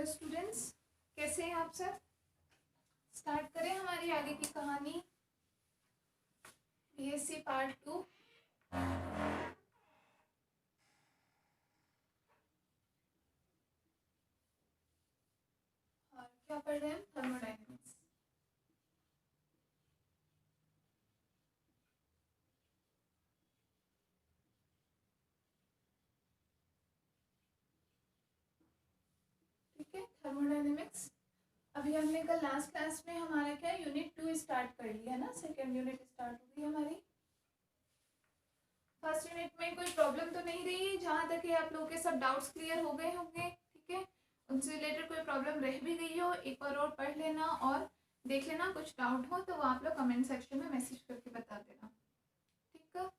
Hello students, कैसे हैं आप सब। स्टार्ट करें हमारी आगे की कहानी बीएससी पार्ट 2। और क्या पढ़ रहे हैं? थर्मोडायनेमिक्स। ठीक है, थर्मोडायनेमिक्स। अभी हमने कल लास्ट क्लास में हमारा क्या यूनिट 2 स्टार्ट कर लिया ना, सेकेंड यूनिट स्टार्ट हो गई हमारी। फर्स्ट यूनिट में कोई प्रॉब्लम तो नहीं रही, जहाँ तक कि आप लोगों के सब डाउट्स क्लियर हो गए होंगे। ठीक है, उनसे रिलेटेड कोई प्रॉब्लम रह भी गई हो, एक बार और पढ़ लेना और देख लेना। कुछ डाउट हो तो वो आप लोग कमेंट सेक्शन में मैसेज करके बता देना। ठीक है,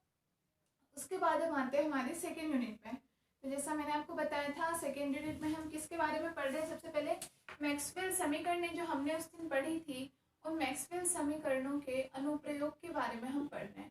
उसके बाद हम आते हैं हमारे सेकेंड यूनिट में। तो जैसा मैंने आपको बताया था, सेकेंड यूनिट में हम किसके बारे में पढ़ रहे हैं? सबसे पहले मैक्सवेल समीकरण जो हमने उस दिन पढ़ी थी, उन मैक्सवेल समीकरणों के अनुप्रयोग के बारे में हम पढ़ रहे हैं।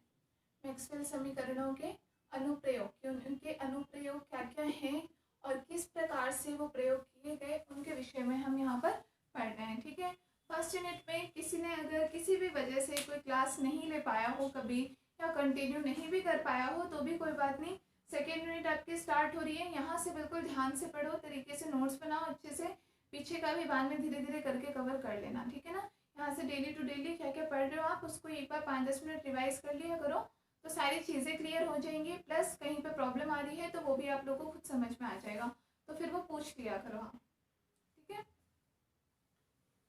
मैक्सवेल समीकरणों के अनुप्रयोग, उनके अनुप्रयोग क्या क्या हैं और किस प्रकार से वो प्रयोग किए गए, उनके विषय में हम यहाँ पर पढ़ रहे हैं। ठीक है, फर्स्ट यूनिट में किसी ने अगर किसी भी वजह से कोई क्लास नहीं ले पाया हो कभी, या कंटिन्यू नहीं भी कर पाया हो, तो भी कोई बात नहीं। सेकेंड यूनिट आपकी स्टार्ट हो रही है, यहाँ से बिल्कुल ध्यान से पढ़ो, तरीके से नोट्स बनाओ अच्छे से। पीछे का भी बाद में धीरे धीरे करके कवर कर लेना। ठीक है ना, यहाँ से डेली टू डेली क्या क्या पढ़ रहे हो आप, उसको एक बार 5-10 मिनट रिवाइज कर लिया करो, तो सारी चीज़ें क्लियर हो जाएंगी। प्लस कहीं पे प्रॉब्लम आ रही है तो वो भी आप लोगों को खुद समझ में आ जाएगा, तो फिर वो पूछ लिया करो आप। ठीक है,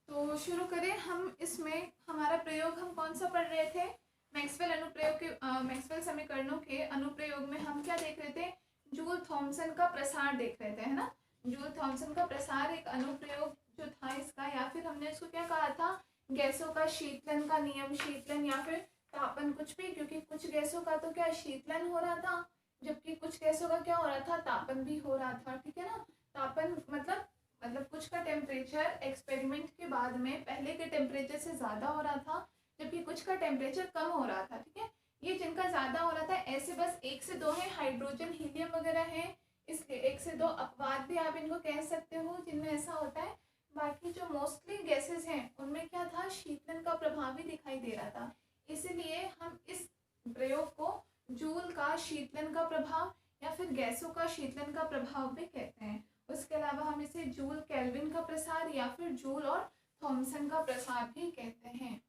तो शुरू करें हम। इसमें हमारा प्रयोग हम कौन सा पढ़ रहे थे? मैक्सवेल अनुप्रयोग के मैक्सवेल समीकरणों के अनुप्रयोग में हम क्या देख रहे थे? जूल थॉमसन का प्रसार देख रहे थे, है ना। जूल थॉमसन का प्रसार एक अनुप्रयोग जो था इसका, या फिर हमने इसको क्या कहा था? गैसों का शीतलन का नियम, शीतलन या फिर तापन, कुछ भी, क्योंकि कुछ गैसों का तो क्या शीतलन हो रहा था, जबकि कुछ गैसों का क्या हो रहा था? तापन भी हो रहा था। ठीक है ना, तापन मतलब कुछ का टेम्परेचर एक्सपेरिमेंट के बाद में पहले के टेम्परेचर से ज़्यादा हो रहा था, जबकि कुछ का टेम्परेचर कम हो रहा था। ठीक है, ये जिनका ज़्यादा हो रहा था ऐसे बस 1 से 2 है, हाइड्रोजन हीलियम वगैरह है, इसलिए 1 से 2 अपवाद भी आप इनको कह सकते हो जिनमें ऐसा होता है। बाकी जो मोस्टली गैसेस हैं उनमें क्या था? शीतलन का प्रभाव भी दिखाई दे रहा था। इसीलिए हम इस प्रयोग को जूल का शीतलन का प्रभाव या फिर गैसों का शीतलन का प्रभाव भी कहते हैं। उसके अलावा हम इसे जूल केल्विन का प्रसार या फिर जूल और थॉमसन का प्रसार भी कहते हैं।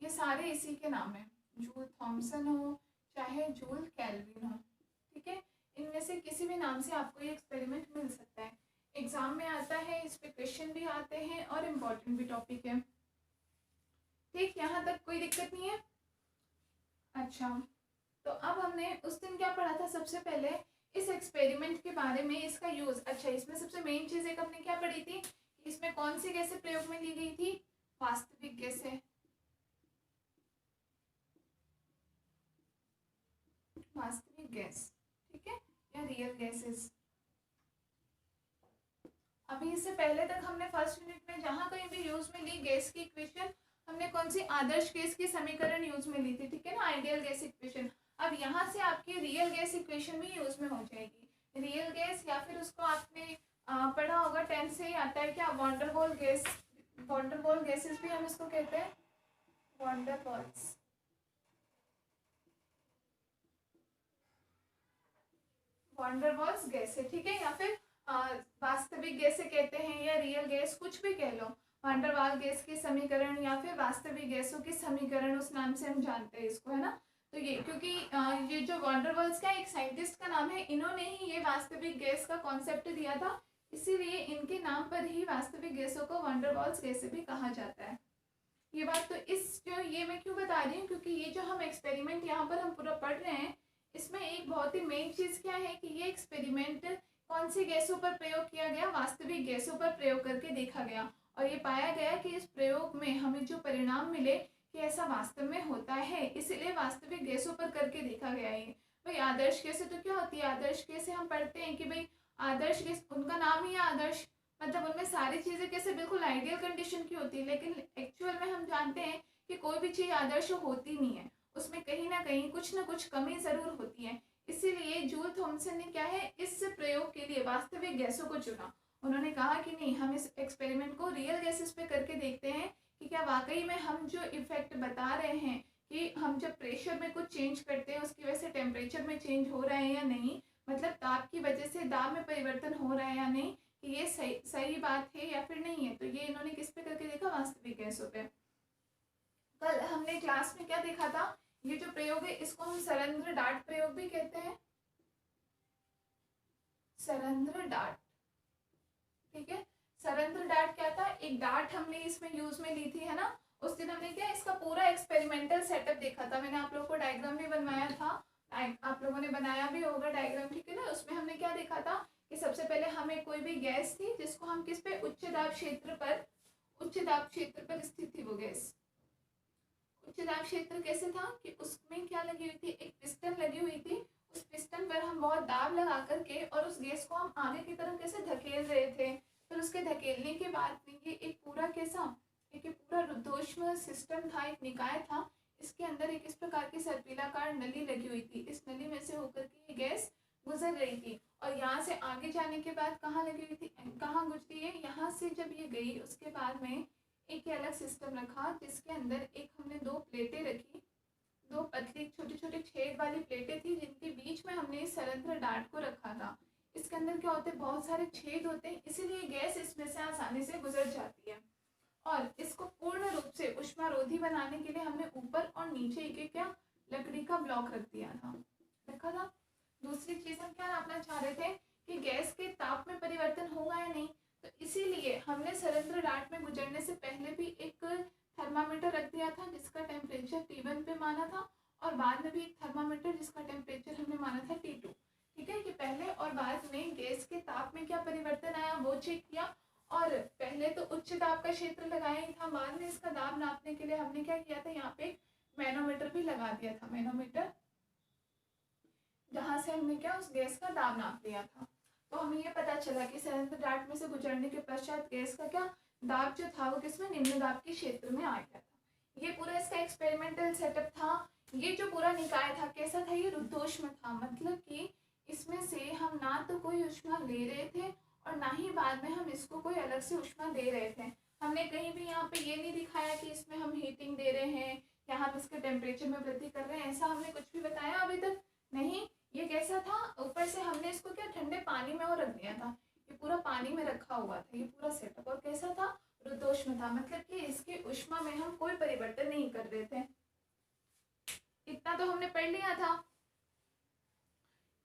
ये सारे इसी के नाम है, जूल थॉमसन हो चाहे जूल केल्विन हो। ठीक है, इनमें से किसी भी नाम से आपको ये एक्सपेरिमेंट मिल सकता है, एग्जाम में आता है, इस पे क्वेश्चन भी आते हैं और इम्पोर्टेंट भी टॉपिक है। ठीक, यहाँ तक कोई दिक्कत नहीं है। अच्छा, तो अब हमने उस दिन क्या पढ़ा था? सबसे पहले इस एक्सपेरिमेंट के बारे में, इसका यूज। अच्छा, इसमें सबसे मेन चीज एक हमने क्या पढ़ी थी? इसमें कौन सी गैसें प्रयोग में ली गई थी? वास्तविक गैसें, वास्तविक गैस। ठीक है, या रियल गैसेस। अभी इससे पहले तक हमने फर्स्ट यूनिट में जहां कहीं भी यूज में ली गैस की इक्वेशन, हमने कौन सी? आदर्श गैस की समीकरण यूज में ली थी। ठीक है ना, आइडियल गैस इक्वेशन। अब यहाँ से आपकी रियल गैस इक्वेशन भी यूज में हो जाएगी। रियल गैस, या फिर उसको आपने पढ़ा होगा, 10th से ही आता है क्या? वॉन्डरवॉल गैस, वॉन्डरवॉल गैसेस भी हम इसको कहते हैं, वॉन्डरवॉल्स, वॉन्डरवॉल्स गैसें। ठीक है, या फिर वास्तविक गैसें कहते हैं, या रियल गैस, कुछ भी कह लो। वॉन्डरवॉल गैस के समीकरण या फिर वास्तविक गैसों के समीकरण, उस नाम से हम जानते हैं इसको, है ना। तो ये क्योंकि ये जो वॉन्डरवॉल्स का एक साइंटिस्ट का नाम है, इन्होंने ही ये वास्तविक गैस का कॉन्सेप्ट दिया था, इसीलिए इनके नाम पर ही वास्तविक गैसों को वॉन्डरवॉल्स गैसें भी कहा जाता है। ये बात तो इस जो ये मैं क्यों बता रही हूँ, क्योंकि ये जो हम एक्सपेरिमेंट यहाँ पर हम पूरा पढ़ रहे हैं, इसमें एक बहुत ही मेन चीज़ क्या है कि ये एक्सपेरिमेंट कौन सी गैसों पर प्रयोग किया गया? वास्तविक गैसों पर प्रयोग करके देखा गया, और ये पाया गया कि इस प्रयोग में हमें जो परिणाम मिले कि ऐसा वास्तव में होता है, इसीलिए वास्तविक गैसों पर करके देखा गया है। भाई आदर्श गैसें तो क्या होती है? आदर्श गैसें हम पढ़ते हैं कि भाई आदर्श गैस, उनका नाम ही है आदर्श, मतलब उनमें सारी चीज़ें कैसे बिल्कुल आइडियल कंडीशन की होती है, लेकिन एक्चुअल में हम जानते हैं कि कोई भी चीज़ आदर्श होती नहीं है, उसमें कहीं ना कहीं कुछ ना कुछ कमी ज़रूर होती है। इसीलिए जूल थॉमसन ने क्या है, इस प्रयोग के लिए वास्तविक गैसों को चुना, उन्होंने कहा कि नहीं, हम इस एक्सपेरिमेंट को रियल गैसेस पे करके देखते हैं कि क्या वाकई में हम जो इफेक्ट बता रहे हैं कि हम जब प्रेशर में कुछ चेंज करते हैं उसकी वजह से टेम्परेचर में चेंज हो रहा है या नहीं, मतलब ताप की वजह से दाब में परिवर्तन हो रहा है या नहीं, कि ये सही सही बात है या फिर नहीं है। तो ये इन्होंने किस पे करके देखा, वास्तविक गैसों पे। कल हमने क्लास में क्या देखा था, ये जो प्रयोग है इसको हम सरंध्र डार्ट प्रयोग भी कहते हैं, सरंध्र डार्ट। ठीक है, सरंध्र डार्ट क्या था, एक डार्ट हमने इसमें यूज में ली थी, है ना। उस दिन हमने क्या इसका पूरा एक्सपेरिमेंटल सेटअप देखा था, मैंने आप लोगों को डायग्राम भी बनवाया था, आप लोगों ने बनाया भी होगा डायग्राम, ठीक है ना। उसमें हमने क्या देखा था कि सबसे पहले हमें कोई भी गैस थी जिसको हम किस पे, उच्च दाब क्षेत्र पर, उच्च दाब क्षेत्र पर स्थित थी वो गैस। उच्च दाब क्षेत्र कैसे था कि उसमें क्या लगी हुई थी, एक पिस्टन लगी हुई थी, उस पिस्टन पर हम बहुत दाब लगा करके और उस गैस को हम आगे की तरफ कैसे धकेल रहे थे। फिर उसके धकेलने के बाद में ये एक पूरा कैसा, एक पूरा रुद्धोष्म सिस्टम था, एक निकाय था, इसके अंदर एक इस प्रकार की सर्पिलाकार नली लगी हुई थी, इस नली में से होकर के ये गैस गुजर रही थी। और यहाँ से आगे जाने के बाद कहाँ लगी हुई थी, कहाँ गुजरी है, यहाँ से जब ये गई उसके बाद में एक अलग सिस्टम रखा जिसके अंदर एक हमने दो प्लेटें रखी, दो पतली छोटे छोटे छेद वाली प्लेटें थी जिनके बीच में हमने इस सरंध्र डार्ट को रखा था। इसके अंदर क्या होते हैं, बहुत सारे छेद होते हैं, इसीलिए गैस इसमें से आसानी से गुजर जाती है। और इसको पूर्ण रूप से ऊष्मारोधी बनाने के लिए हमने ऊपर और नीचे एक क्या लकड़ी का ब्लॉक रख दिया था, रखा था। दूसरी चीज हम क्या नापना चाह रहे थे कि गैस के ताप में परिवर्तन होगा या नहीं, तो इसीलिए हमने सरंध्र डार्ट में गुजरने से पहले भी एक थर्मामीटर रख दिया था जिसका टेम्परेचर T1 पे माना था, और बाद में भी एक थर्मामीटर जिसका टेम्परेचर हमने माना था T2। ठीक है, कि पहले और बाद में गैस के ताप में क्या परिवर्तन आया वो चेक किया। और पहले तो उच्च दाब का क्षेत्र लगाया ही था, बाद में इसका दाब नापने के लिए हमने क्या किया था, यहाँ पे मैनोमीटर भी लगा दिया था, मैनोमीटर, जहां से हमने क्या उस गैस का दाब नाप लिया था। तो हमें ये पता चला कि सरंध्र डार्ट में से गुजरने के पश्चात गैस का क्या दाब जो था वो किसमें, निम्न दाब के क्षेत्र में आ गया था। ये पूरा इसका एक्सपेरिमेंटल सेटअप था। ये जो पूरा निकाय था कैसा था, ये रुद्धोष्म था, मतलब कि इसमें से हम ना तो कोई ऊष्मा ले रहे थे और ना ही बाद में हम इसको कोई अलग से ऊष्मा दे रहे थे। हमने कहीं भी यहाँ पे ये नहीं दिखाया कि इसमें हम हीटिंग दे रहे हैं या हम इसके टेम्परेचर में वृद्धि कर रहे हैं, ऐसा हमने कुछ भी बताया अभी तक नहीं। ये कैसा था, ऊपर से हमने इसको क्या ठंडे पानी में और रख दिया था, ये पूरा पानी में रखा हुआ था ये पूरा सेटअप, और कैसा था, रुद्धोष्म था, मतलब कि इसकी ऊष्मा में हम कोई परिवर्तन नहीं कर रहे थे। इतना तो हमने पढ़ लिया था,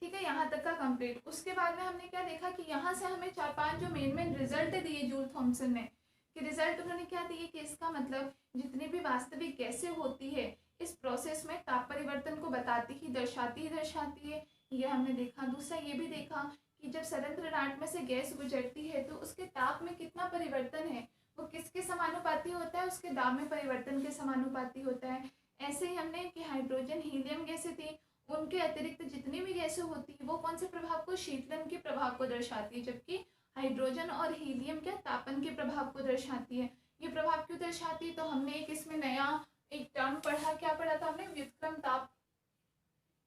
ठीक है, यहाँ तक का कंप्लीट। उसके बाद में हमने क्या देखा कि यहाँ से हमें 4-5 जो मेन रिजल्ट दिए जूल थॉमसन ने, कि रिजल्ट उन्होंने क्या दिए कि इसका मतलब जितनी भी वास्तविक गैसें होती है इस प्रोसेस में ताप परिवर्तन को बताती ही दर्शाती है, ये हमने देखा। दूसरा ये भी देखा कि जब सरंध्र डार्ट में से गैस गुजरती है तो उसके ताप में कितना परिवर्तन है, वो किसके समानुपाती होता है, उसके दाब में परिवर्तन के समानुपाती होता है। ऐसे ही हमने कि हाइड्रोजन हीलियम गैसें थी, उनके अतिरिक्त जितनी भी गैसें होती है वो कौन से प्रभाव को, शीतलन के प्रभाव को दर्शाती है, जबकि हाइड्रोजन और हीलियम क्या तापन के प्रभाव को दर्शाती है। ये प्रभाव क्यों दर्शाती है, तो हमने एक इसमें नया एक टर्म पढ़ा, क्या पढ़ा था हमने, व्युत्क्रम ताप,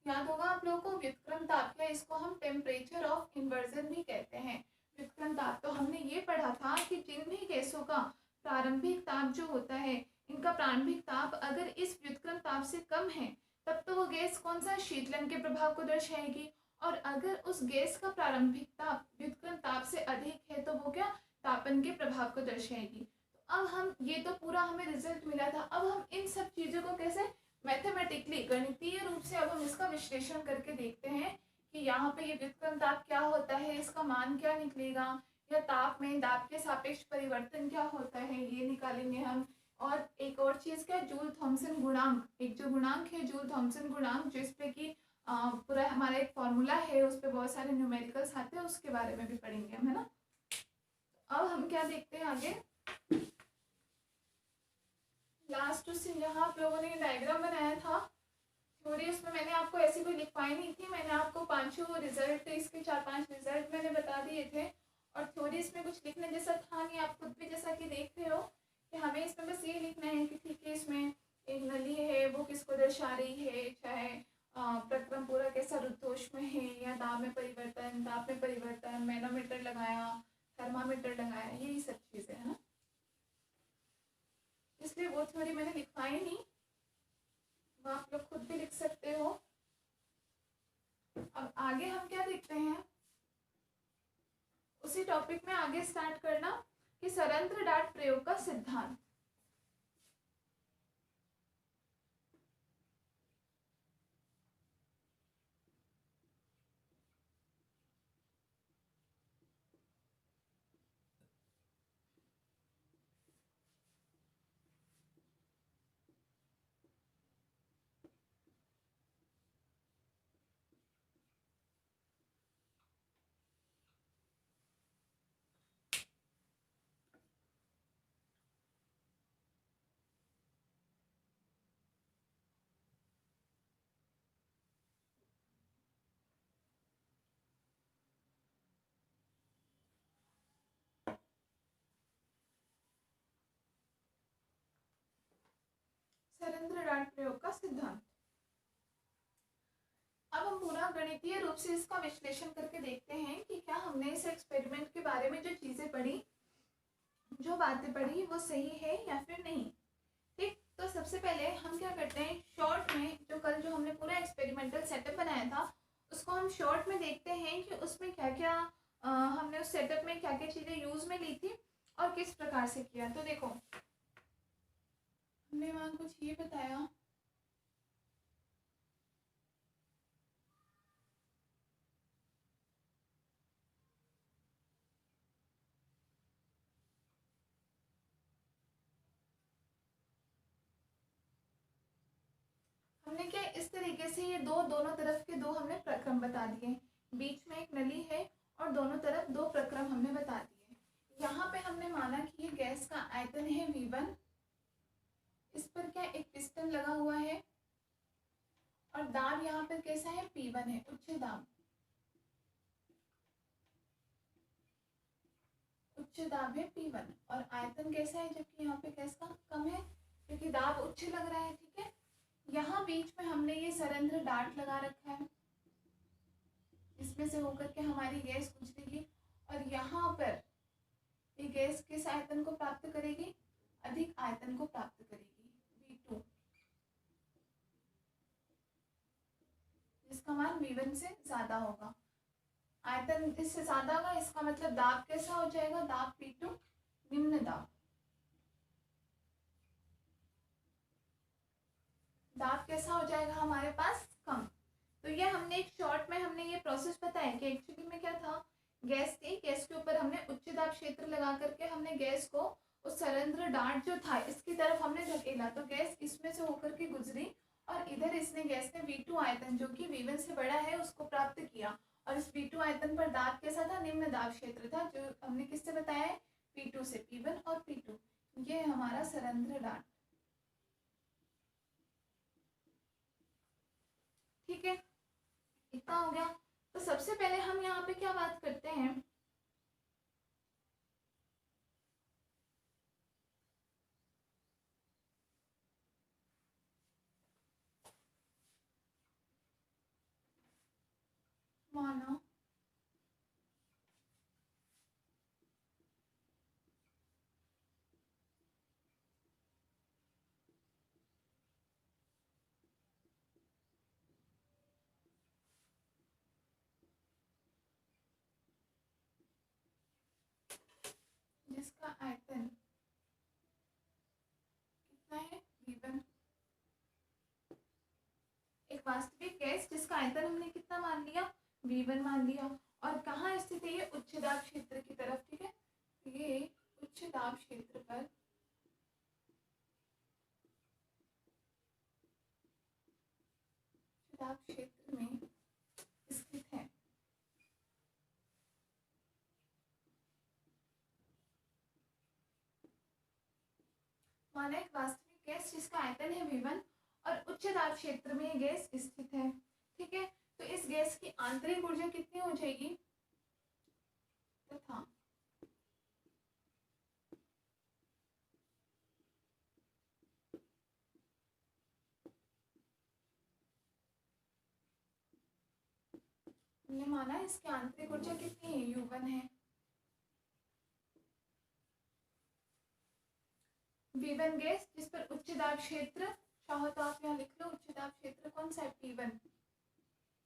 याद होगा आप लोगों को, व्युत्क्रम ताप, या इसको हम टेम्परेचर ऑफ इन्वर्जन भी कहते हैं, व्युत्क्रम ताप। तो हमने ये पढ़ा था कि जिन भी गैसों का प्रारंभिक ताप जो होता है, इनका प्रारंभिक ताप अगर इस व्युत्क्रम ताप से कम है तब तो वो गैस कौन सा, शीतलन के प्रभाव को दर्शाएगी, और अगर उस गैस का प्रारंभिक ताप व्युत्क्रम ताप से अधिक है तो वो क्या, तापन के प्रभाव को दर्शाएगी। तो अब हम ये तो पूरा हमें रिजल्ट मिला था, अब हम इन सब चीज़ों को कैसे मैथमेटिकली, गणितीय रूप से अब हम इसका विश्लेषण करके देखते हैं कि यहाँ पे ये व्युत्क्रम ताप क्या होता है, इसका मान क्या निकलेगा, या ताप में दाब के सापेक्ष परिवर्तन क्या होता है, ये निकालेंगे हम। और एक और चीज क्या, जूल थॉमसन गुणांक, एक जो गुणांक है जूल थॉमसन गुणांक, जिस पे कि पूरा हमारा एक फॉर्मूला है, उस पे बहुत सारे न्यूमेरिकल्स आते हैं, उसके बारे में भी पढ़ेंगे हम, है ना। अब हम क्या देखते हैं आगे, लास्ट से जहाँ आप लोगों ने डायग्राम बनाया था थ्योरी, उसमें मैंने आपको ऐसी कोई लिखवाई नहीं थी, मैंने आपको 5 रिजल्ट, इसके 4-5 रिजल्ट मैंने बता दिए थे, और थ्योरी इसमें कुछ लिखने जैसा था नहीं, आप खुद भी जैसा कि देख रहे हो कि हमें इसमें बस ये लिखना है कि ठीक है इसमें एक नली है वो किसको दर्शा रही है, चाहे प्रक्रम पूरा कैसा रुद्धोष्म है, या दाब में परिवर्तन, ताप में परिवर्तन, मैनोमीटर लगाया, थर्मामीटर लगाया, यही सब चीज़ें है ना, इसलिए वो थ्योरी मैंने लिखवाई नहीं, वो आप लोग खुद भी लिख सकते हो। अब आगे हम क्या देखते हैं, उसी टॉपिक में आगे स्टार्ट करना कि सरंध्र डाट प्रयोग का सिद्धांत। सरंध्र डाट प्रयोग का सिद्धांत। अब हम पूरा गणितीय रूप से इसका विश्लेषण करके देखते हैं कि क्या हमने इस एक्सपेरिमेंट के बारे में जो चीजें पढ़ी, जो बातें पढ़ी, वो सही है या फिर नहीं। ठीक, तो सबसे पहले हम क्या करते हैं, शॉर्ट में जो हमने पूरा एक्सपेरिमेंटल सेटअप बनाया था उसको हम शॉर्ट में देखते हैं कि उसमें क्या क्या हमने उस सेटअप में क्या क्या चीजें यूज में ली थी और किस प्रकार से किया। तो देखो, हमने वहां कुछ ये बताया, हमने क्या इस तरीके से ये दोनों तरफ के दो हमने प्रक्रम बता दिए, बीच में एक नली है और दोनों तरफ दो प्रक्रम हमने बता दिए। यहाँ पे हमने माना कि ये गैस का आयतन है V1, इस पर क्या एक पिस्टन लगा हुआ है और दाब यहाँ पर कैसा है, P1 है, उच्च दाब, उच्च दाब है P1, और आयतन कैसा है जबकि यहाँ पे गैस का कम है क्योंकि दाब उच्च लग रहा है। ठीक है, यहाँ बीच में हमने ये सरंध्र डाट लगा रखा है, इसमें से होकर के हमारी गैस गुजरेगी और यहाँ पर ये गैस किस आयतन को प्राप्त करेगी, अधिक आयतन को प्राप्त करेगी, V2, जिसका मान V1 से ज्यादा होगा। आयतन इससे ज्यादा होगा, इसका मतलब दाब कैसा हो जाएगा, दाब P2, निम्न दाब, दाब कैसा हो जाएगा हमारे पास, कम। तो ये हमने एक शॉर्ट में हमने ये प्रोसेस बताया कि एक्चुअली में क्या था, गैस थी, गैस के ऊपर हमने उच्च दाब क्षेत्र लगा करके हमने गैस को उस सरंध्र डाट जो था इसकी तरफ हमने धकेला, तो गैस इसमें से होकर के गुजरी और इधर इसने गैस ने V2 आयतन जो कि V1 से बड़ा है उसको प्राप्त किया, और इस V2 आयतन पर दाब कैसा था, निम्न दाब क्षेत्र था, जो हमने किससे बताया है, P2 से, P1 और P2, ये हमारा सरंध्र डाट। ठीक है, इतना हो गया। तो सबसे पहले हम यहाँ पे क्या बात करते हैं, माना जिसका आयतन कितना है, V1, एक वास्तविक गैस जिसका आयतन हमने कितना मान लिया, V1 मान लिया, और कहाँ स्थित है ये, उच्च दाब क्षेत्र की तरफ। ठीक है, ये उच्च दाब क्षेत्र पर, उच्च दाब क्षेत्र में स्थित है। माना एक वास्तविक गैस जिसका आयतन है V1 और उच्च दाब क्षेत्र में ये गैस स्थित है। ठीक है, तो इस गैस की आंतरिक ऊर्जा कितनी हो जाएगी, तथा हमने माना इसकी आंतरिक ऊर्जा कितनी है, U1 है। V1 गैस जिस पर उच्च दाब क्षेत्र, चाहो तो आप यहाँ लिख लो उच्च दाब क्षेत्र कौन सा है, P1,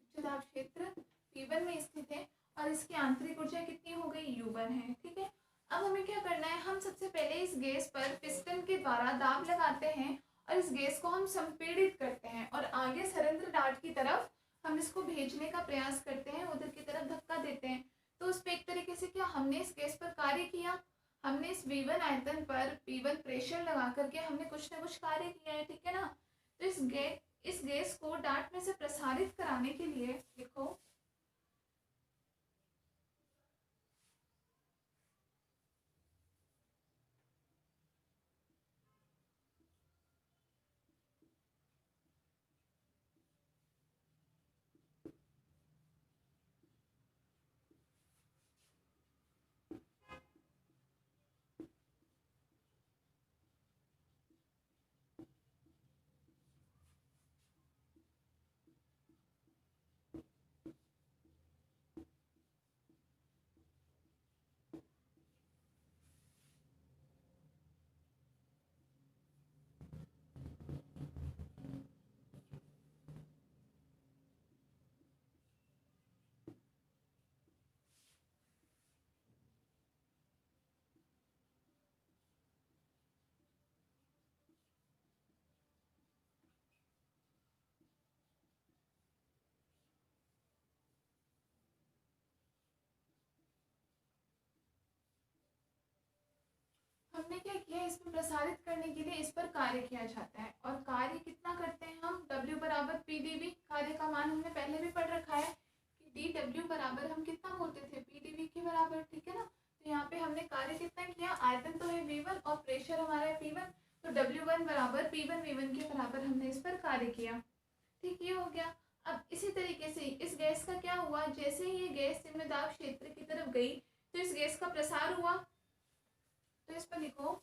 उच्च दाब क्षेत्र P1 में स्थित है और इसकी आंतरिक ऊर्जा कितनी हो गई, U1 है। ठीक है, अब हमें क्या करना है, हम सबसे पहले इस गैस पर पिस्टन के द्वारा दाब लगाते हैं और इस गैस को हम संपीड़ित करते हैं और आगे सरेंद्र डार्ट की तरफ हम इसको भेजने का प्रयास करते हैं, उधर की तरफ धक्का देते हैं। तो उस पर एक तरीके से क्या हमने इस गैस पर कार्य किया, हमने इस V1 आयतन पर P1 प्रेशर लगा करके हमने कुछ ना कुछ कार्य किया है। ठीक है ना, तो इस गैस को डार्ट में से प्रसारित कराने के लिए लिखो हमने क्या किया, इसमें प्रसारित करने के लिए इस पर कार्य किया जाता है और कार्य कितना करते हैं हम, W बराबर PdV, कार्य का मान हमने पहले भी पढ़ रखा है कि dW बराबर हम कितना बोलते थे, PdV के बराबर। ठीक है ना, तो यहाँ पे हमने कार्य कितना किया, आयतन तो है V1 और प्रेशर हमारा है P1, तो W1 बराबर P1 V1 के बराबर हमने इस पर कार्य किया। ठीक, ये हो गया। अब इसी तरीके से इस गैस का क्या हुआ, जैसे ही ये गैस निम्न दाब क्षेत्र की तरफ गई तो इस गैस का प्रसार हुआ, तो इस पर लिखो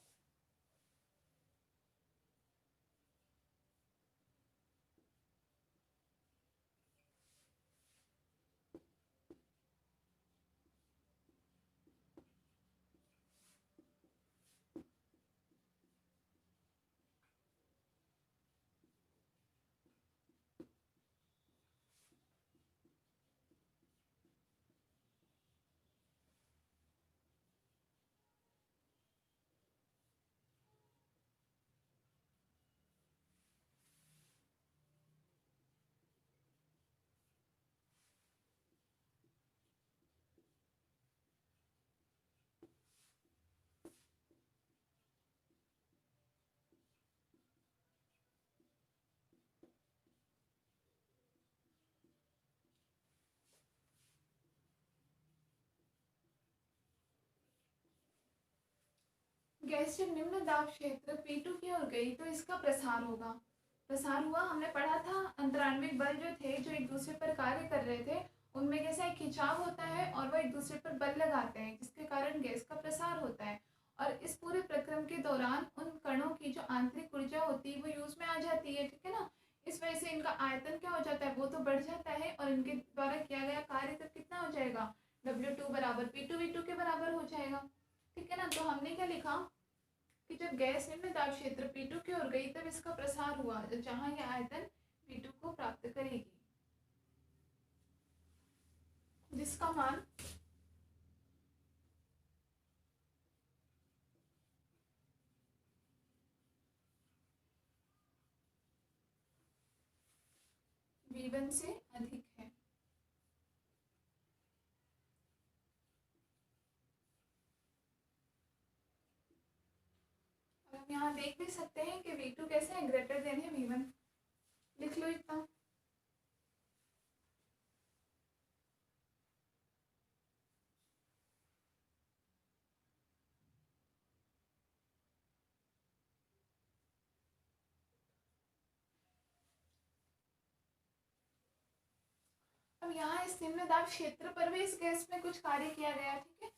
गैस जब निम्न दाब क्षेत्र P2 की ओर गई तो इसका प्रसार होगा, प्रसार हुआ। हमने पढ़ा था अंतराण्विक बल जो थे, जो एक दूसरे पर कार्य कर रहे थे, उनमें कैसा एक खिंचाव होता है और वह एक दूसरे पर बल लगाते हैं जिसके कारण गैस का प्रसार होता है। और इस पूरे प्रक्रम के दौरान उन कणों की जो आंतरिक ऊर्जा होती है वो यूज में आ जाती है। ठीक है ना, इस वजह से इनका आयतन क्या हो जाता है, वो तो बढ़ जाता है और इनके द्वारा किया गया कार्य तब कितना हो जाएगा, W2 बराबर P2 V2 के बराबर हो जाएगा। ठीक है ना, तो हमने क्या लिखा कि जब गैस निम्न दाब क्षेत्र P2 की ओर गई तब इसका प्रसार हुआ, जहां यह आयतन P2 को प्राप्त करेगी, जिसका मान V1 से अधिक है। और हम यहाँ देख भी सकते हैं कि V2 कैसे है, ग्रेटर देन है V1, लिख लो इतना। अब यहाँ इस निम्न दाब क्षेत्र पर भी इस गैस में कुछ कार्य किया गया। ठीक है,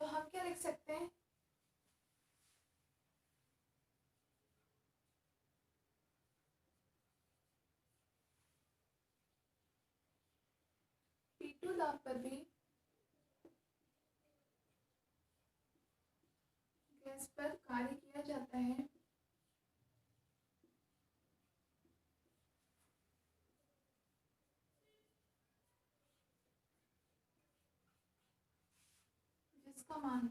तो हम क्या लिख सकते हैं, P2 दाब पर भी गैस पर कार्य किया जाता है का मान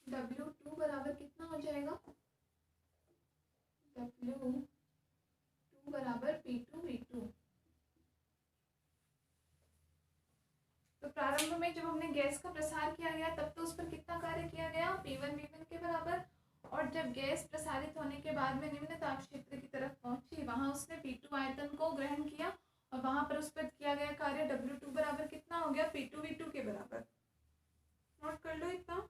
W2 बराबर कितना हो जाएगा, W2 बराबर P2V2। तो प्रारंभ में जब हमने गैस का प्रसार किया गया तब तो उस पर कितना कार्य किया गया, P1 V1 के बराबर। और जब गैस प्रसारित होने के बाद में निम्न ताप क्षेत्र की तरफ पहुंची, वहां उसने P2 आयतन को ग्रहण किया और वहां पर उस पर किया गया कार्य W2 बराबर कितना हो गया, P2V2 के बराबर। नोट कर लो इतना।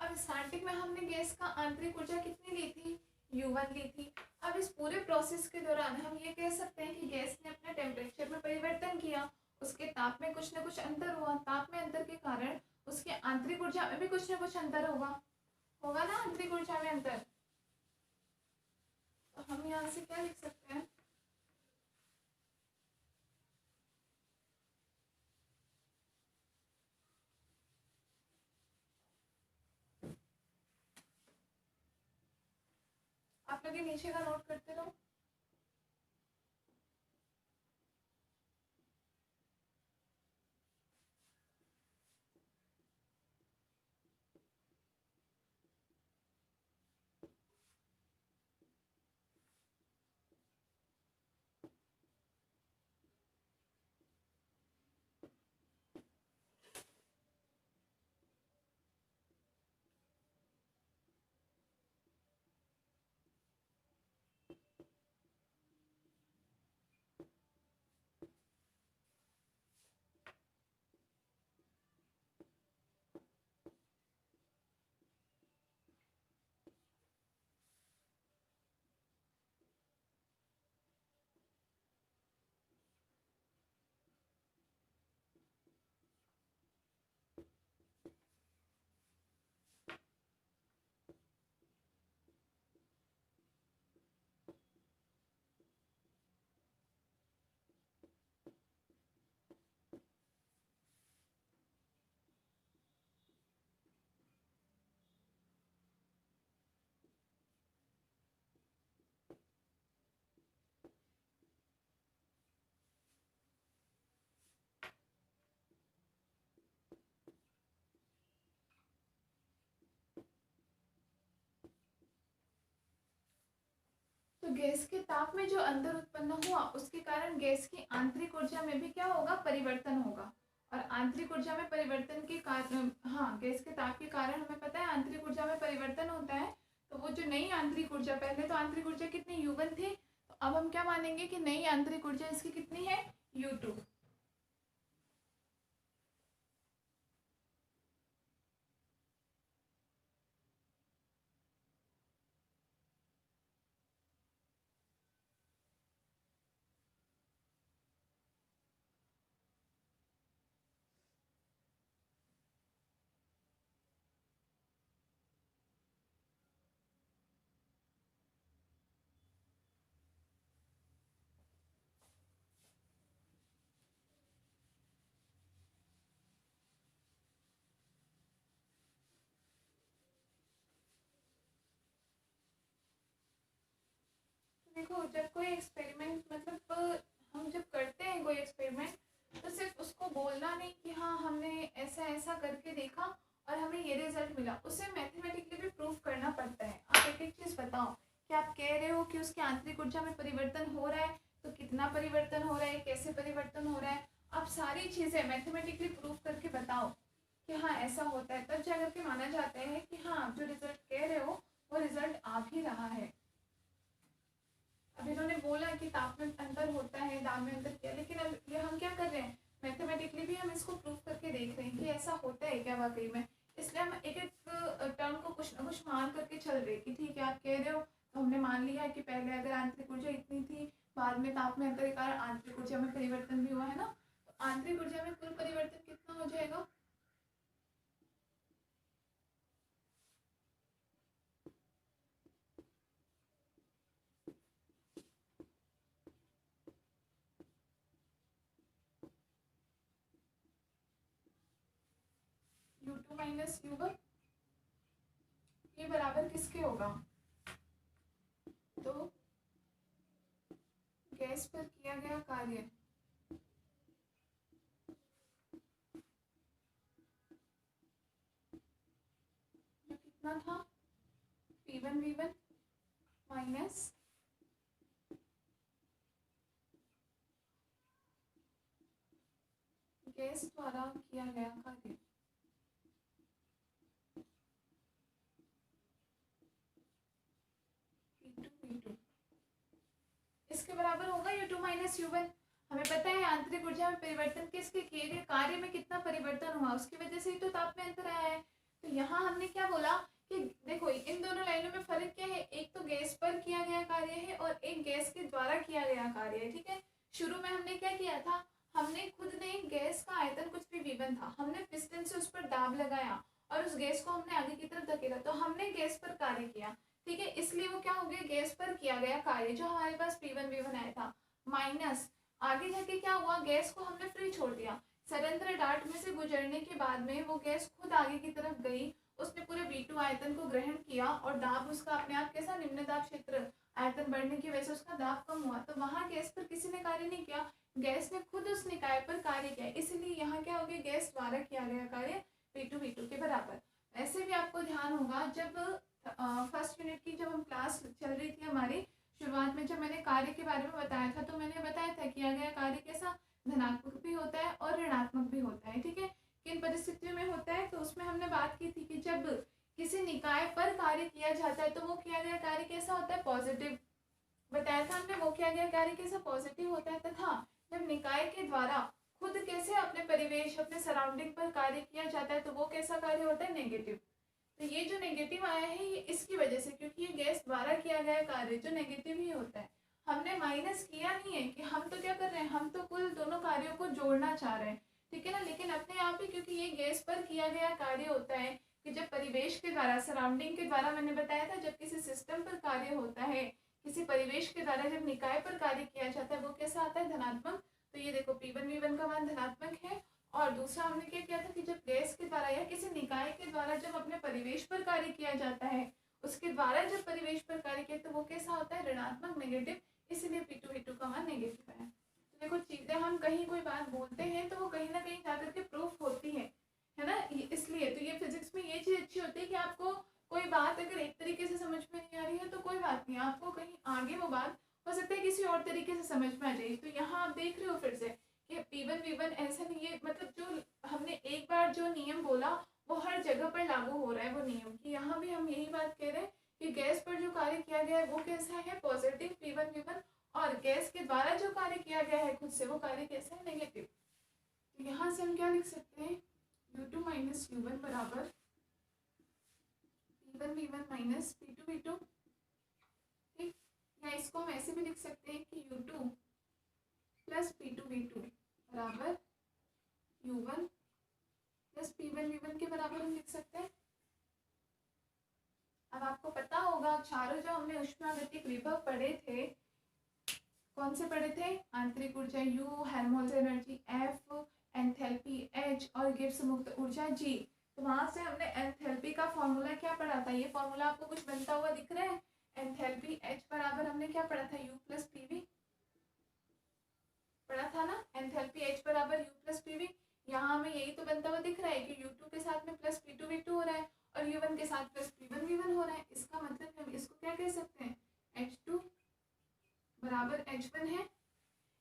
अब स्टार्टिंग में हमने गैस का आंतरिक ऊर्जा कितनी ली थी, U1 ली थी। अब इस पूरे प्रोसेस के दौरान हम ये कह सकते हैं कि गैस ने अपने टेम्परेचर में परिवर्तन किया, उसके ताप में कुछ न कुछ अंतर हुआ, ताप में अंतर के कारण उसके आंतरिक ऊर्जा में भी कुछ न कुछ अंतर होगा ना, आंतरिक ऊर्जा में अंतर। तो हम यहाँ से क्या लिख सकते हैं, आप लोग नीचे का नोट करते रहो। तो गैस के ताप में जो अंतर उत्पन्न हुआ उसके कारण गैस की आंतरिक ऊर्जा में भी क्या होगा, परिवर्तन होगा। और आंतरिक ऊर्जा में परिवर्तन के कारण, हाँ, गैस के ताप के कारण हमें पता है आंतरिक ऊर्जा में परिवर्तन होता है। तो वो जो नई आंतरिक ऊर्जा, पहले तो आंतरिक ऊर्जा कितनी, U1 थी, तो अब हम क्या मानेंगे कि नई आंतरिक ऊर्जा इसकी कितनी है, U2। देखो, जब कोई एक्सपेरिमेंट, मतलब हम जब करते हैं कोई एक्सपेरिमेंट, तो सिर्फ उसको बोलना नहीं कि हाँ हमने ऐसा ऐसा करके देखा और हमें ये रिजल्ट मिला, उसे मैथमेटिकली भी प्रूफ करना पड़ता है। आप एक एक चीज़ बताओ कि आप कह रहे हो कि उसकी आंतरिक ऊर्जा में परिवर्तन हो रहा है, तो कितना परिवर्तन हो रहा है, कैसे परिवर्तन हो रहा है, आप सारी चीज़ें मैथमेटिकली प्रूफ करके बताओ कि हाँ ऐसा होता है, तब जाकर के माना जाता है कि हाँ आप जो रिजल्ट कह रहे हो वो रिजल्ट आ भी रहा है। अब इन्होंने बोला कि ताप में अंतर होता है, दाब में अंतर किया, लेकिन अब ये हम क्या कर रहे हैं, मैथमेटिकली भी हम इसको प्रूव करके देख रहे हैं कि ऐसा होता है क्या वाकई में। इसलिए हम एक एक टर्म को कुछ ना कुछ मान करके चल रहे हैं कि ठीक है आप कह रहे हो, तो हमने मान लिया है कि पहले अगर आंतरिक ऊर्जा इतनी थी, बाद में ताप में अंतर के कारण आंतरिक ऊर्जा में परिवर्तन भी हुआ है ना, तो आंतरिक ऊर्जा में कुल परिवर्तन कितना हो जाएगा, माइनस U1 ये बराबर किसके होगा? तो गैस पर किया गया कार्य जो कितना था P1V1 माइनस गैस द्वारा किया गया कार्य P2V2 इसके बराबर होगा U2 माइनस U1। हमें पता है आंतरिक ऊर्जा में परिवर्तन किसके किए गए कार्य में कितना परिवर्तन हुआ उसकी वजह से ही तो ताप में अंतर आया है। तो यहाँ हमने क्या बोला कि देखो इन दोनों लाइनों में फर्क क्या है, एक तो गैस पर किया गया कार्य है और एक गैस के द्वारा किया गया कार्य है। ठीक है, शुरू में हमने क्या किया था, हमने खुद ने गैस का आयतन कुछ भी V1 था, हमने पिस्टन से उस पर दाब लगाया और उस गैस को हमने आगे की तरफ धकेला, तो हमने गैस पर कार्य किया। ठीक है, इसलिए वो क्या हो गया, गैस पर किया गया कार्य जो हमारे पास P1V1 आया था माइनस आगे जाके क्या हुआ, गैस को हमने फ्री छोड़ दिया। संयंत्र डार्ट में से गुजरने के बाद में वो गैस खुद आगे की तरफ गई, उसने पूरे V2 आयतन को ग्रहण किया और दाब उसका अपने आप कैसा, निम्न दाब क्षेत्र आयतन बढ़ने की वजह से उसका दाब कम हुआ। तो वहां गैस पर किसी ने कार्य नहीं किया, गैस ने खुद उस निकाय पर कार्य किया, इसलिए यहाँ क्या हो गया, गैस द्वारा किया गया कार्य P2V2 के बराबर। ऐसे भी आपको ध्यान होगा जब फर्स्ट यूनिट की जब हम क्लास चल रही थी हमारी, शुरुआत में जब मैंने कार्य के बारे में बताया था तो मैंने बताया था किया गया कार्य कैसा धनात्मक भी होता है और ऋणात्मक भी होता है। ठीक है, किन परिस्थितियों में होता है, तो उसमें हमने बात की थी कि जब किसी निकाय पर कार्य किया जाता है तो वो किया गया कार्य कैसा होता है, पॉजिटिव बताया था हमने, वो किया गया कार्य कैसा पॉजिटिव होता है। तथा जब निकाय के द्वारा खुद कैसे अपने परिवेश अपने सराउंडिंग पर कार्य किया जाता है तो वो कैसा कार्य होता है, नेगेटिव। तो ये जो नेगेटिव आया है ये इसकी वजह से, क्योंकि ये गैस द्वारा किया गया कार्य जो नेगेटिव ही होता है। हमने माइनस किया नहीं है कि हम तो क्या कर रहे हैं, हम तो कुल दोनों कार्यों को जोड़ना चाह रहे हैं। ठीक है ना, लेकिन अपने आप ही क्योंकि ये गैस पर किया गया कार्य होता है कि जब परिवेश के द्वारा सराउंडिंग के द्वारा, मैंने बताया था जब किसी सिस्टम पर कार्य होता है, किसी परिवेश के द्वारा जब निकाय पर कार्य किया जाता है वो कैसा आता है, धनात्मक। तो ये देखो P1V1 का मान धनात्मक है। और दूसरा हमने क्या किया था कि जब गैस के द्वारा या किसी निकाय के द्वारा जब अपने परिवेश पर कार्य किया जाता है, उसके द्वारा जब परिवेश पर कार्य किया तो वो कैसा होता है, ऋणात्मक, नेगेटिव, इसलिए P2V2 का मान नेगेटिव है। तो देखो चीजें हम कहीं कोई बात बोलते हैं तो वो कहीं ना कहीं जाकर के प्रूफ होती है ना, इसलिए तो ये फिजिक्स में ये चीज अच्छी होती है कि आपको कोई बात अगर एक तरीके से समझ में नहीं आ रही है तो कोई बात नहीं, आपको कहीं आगे वो बात हो सकता है किसी और तरीके से समझ में आ जाएगी। तो यहाँ आप देख रहे हो फिर से कि P1V1 ऐसा नहीं है, मतलब जो हमने एक बार जो नियम बोला वो हर जगह पर लागू हो रहा है वो नियम, कि यहाँ भी हम यही बात कह रहे हैं कि गैस पर जो कार्य किया गया है वो कैसा है, पॉजिटिव P1V1, और गैस के द्वारा जो कार्य किया गया है खुद से वो कार्य कैसा है, नेगेटिव। तो यहाँ से हम क्या लिख सकते हैं, U2 माइनस U1 बराबर P1V1 माइनस P2V2। ठीक, या इसको हम ऐसे भी लिख सकते हैं कि U2 प्लस P2V2 बराबर U1 प्लस P1V1 के बराबर हम लिख सकते हैं। अब आपको पता होगा चारों जो हमने उष्मागतिक विभव पढ़े थे, कौन से पढ़े थे, आंतरिक ऊर्जा U, Helmholtz energy F, enthalpy H और गिब्स मुक्त ऊर्जा G। तो वहां से हमने एंथैल्पी का फॉर्मूला क्या पढ़ा था, ये फॉर्मूला आपको कुछ बनता हुआ दिख रहा है, एंथैल्पी H बराबर हमने क्या पढ़ा था, U प्लस PV पढ़ा था ना, एंथैल्पी H बराबर U प्लस PV। यहाँ हमें यही तो बनता हुआ दिख रहा है कि U2 के साथ में प्लस P2V2 हो रहा है और U1 के साथ प्लस P1V1 हो रहा है। इसका मतलब हम इसको क्या कह सकते हैं, H2 बराबर H1 है।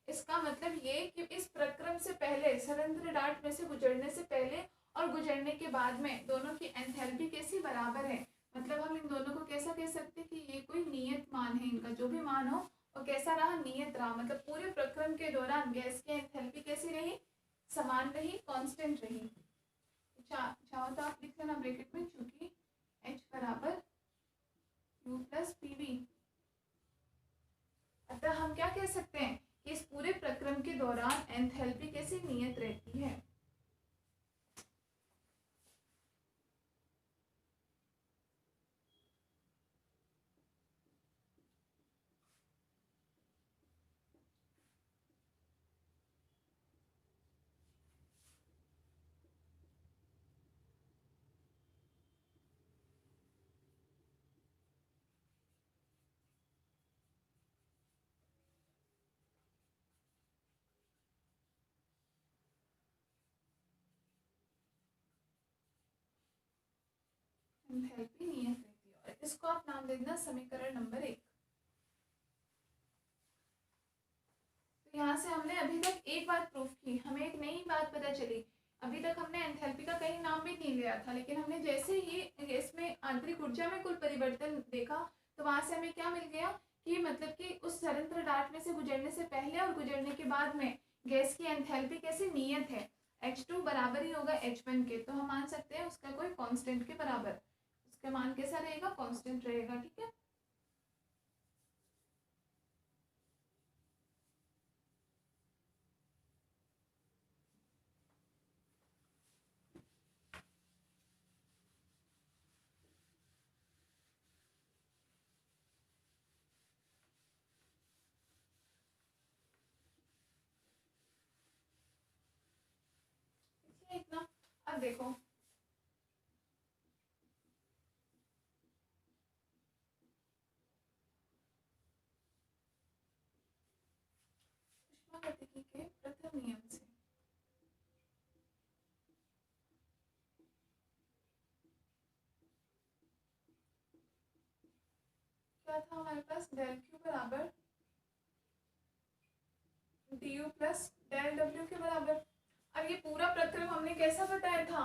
इसका मतलब ये कि इस प्रक्रम से पहले, संयंत्र डार्ट में से गुजरने से पहले और गुजरने के बाद में दोनों की एंथैल्पी कैसी बराबर है, मतलब हम इन दोनों को कैसा कह सकते हैं कि ये कोई नियत मान है, इनका जो भी मान हो और कैसा रहा, नियत रहा, मतलब पूरे प्रक्रम के दौरान गैस की एंथैल्पी कैसी रही, समान रही, कांस्टेंट रही। चाहो तो आप लिख लेना ब्रैकेट में, चूंकि H बराबर U प्लस PV, अतः हम क्या कह सकते हैं कि इस पूरे प्रक्रम के दौरान एंथैल्पी कैसी नियत रहती है। एंथैल्पी नियत रहती है। और इसको आप नाम दे देना समीकरण नंबर 1। तो यहाँ से हमने अभी तक एक बात प्रूफ की, हमें एक नई बात पता चली। अभी तक हमने एंथैल्पी का कहीं नाम भी नहीं लिया था, लेकिन हमने जैसे ही इसमें आंतरिक ऊर्जा में कुल परिवर्तन देखा तो वहां से हमें क्या मिल गया कि मतलब कि उस स्वतंत्र डाट में से गुजरने से पहले और गुजरने के बाद में गैस की एंथैल्पी कैसे नियत है, H2 बराबर ही होगा H1 के। तो हम मान सकते हैं उसका कोई कांस्टेंट के बराबर, उसका मान कैसा रहेगा, कांस्टेंट रहेगा। ठीक है, इतना। अब देखो ऊष्मागतिकी के प्रथम नियम से क्या था हमारे पास, डेल क्यू बराबर D U plus del W के बराबर। अब ये पूरा प्रक्रम हमने कैसा बताया था,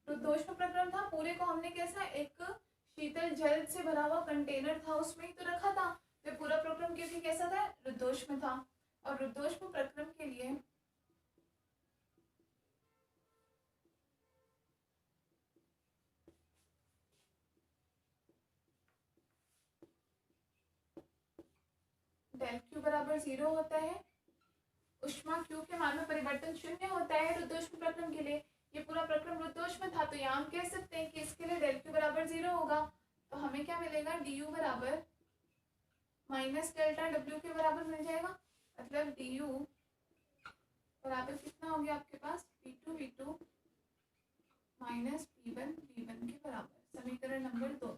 रुद्धोष्म प्रक्रम था। पूरे को हमने कैसा, एक शीतल जल से भरा हुआ कंटेनर था, उसमें ही तो रखा था। तो पूरा प्रक्रम क्योंकि कैसा था, रुद्धोष्म था। और रुद्धोष्म प्रक्रम के लिए डेल क्यू बराबर 0 होता है, ऊष्मा क्यू के मान में परिवर्तन 0 होता है रुद्धोष्म प्रक्रम के लिए। ये पूरा प्रक्रम रुद्धोष्म था, तो यहाँ हम कह सकते हैं कि इसके लिए डेल क्यू बराबर 0 होगा। तो हमें क्या मिलेगा, डी यू बराबर माइनस डेल्टा डब्ल्यू के बराबर मिल जाएगा। मतलब डी यू बराबर कितना हो गया आपके पास, P2 माइनस P1 के बराबर। समीकरण नंबर 2।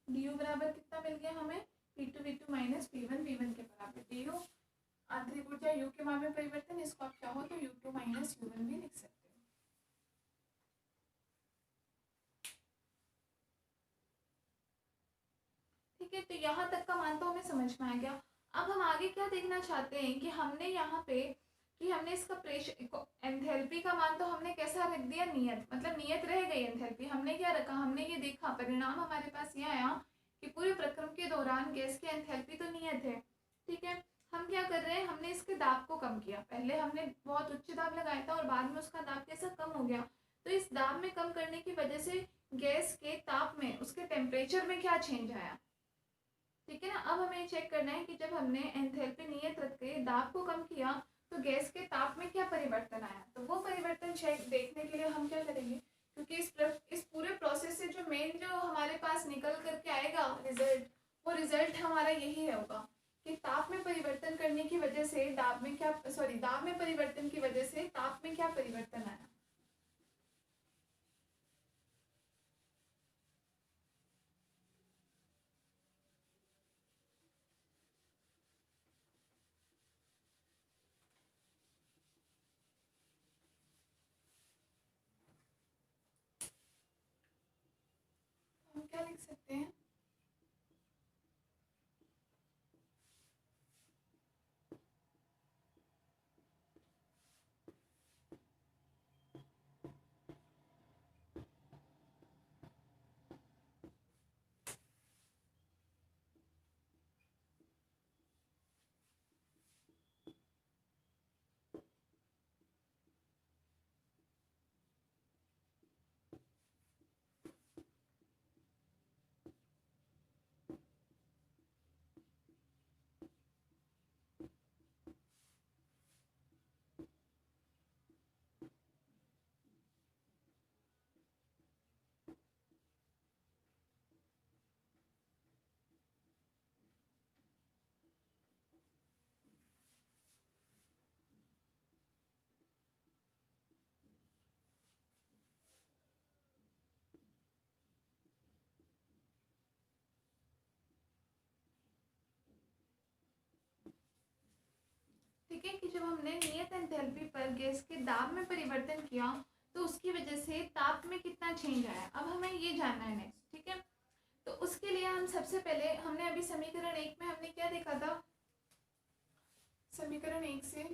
डी यू बराबर कितना मिल गया हमें, P2 माइनस P1 के बराबर। डी यू आंतरिक ऊर्जा यू के मान में परिवर्तन, इसको आप चाहो तो U2 माइनस U1 भी लिख सकते हो। ठीक है, तो यहाँ तक का मान तो हमें समझ में आ गया। अब हम आगे क्या देखना चाहते हैं कि हमने यहाँ पे कि हमने इसका प्रेशर एंथैल्पी का मान तो हमने कैसा रख दिया, नियत, मतलब नियत रह गई एंथैल्पी। हमने क्या रखा, हमने ये देखा परिणाम हमारे पास ये आया कि पूरे प्रक्रम के दौरान गैस की एंथैल्पी तो नियत है। ठीक है, हम क्या कर रहे हैं, हमने इसके दाब को कम किया। पहले हमने बहुत उच्च दाब लगाया था और बाद में उसका दाब कैसा कम हो गया। तो इस दाब में कम करने की वजह से गैस के ताप में, उसके टेम्परेचर में क्या चेंज आया। ठीक है ना, अब हमें चेक करना है कि जब हमने एंथैल्पी नियत रख के दाब को कम किया तो गैस के ताप में क्या परिवर्तन आया। तो वो परिवर्तन चेक देखने के लिए हम क्या करेंगे, क्योंकि इस पूरे प्रोसेस से जो मेन जो हमारे पास निकल करके आएगा रिजल्ट, वो रिजल्ट हमारा यही होगा कि ताप में परिवर्तन करने की वजह से दाब में क्या, दाब में परिवर्तन की वजह से ताप में क्या परिवर्तन आया। हम क्या लिख सकते हैं, जब हमने नियत एंथैल्पी पर गैस के दाब में परिवर्तन किया तो उसकी वजह से ताप में कितना चेंज आया। अब हमें ये जानना है नेक्स्ट, ठीक है। तो उसके लिए हम सबसे पहले हमने अभी समीकरण 1 में हमने क्या देखा था, समीकरण 1 से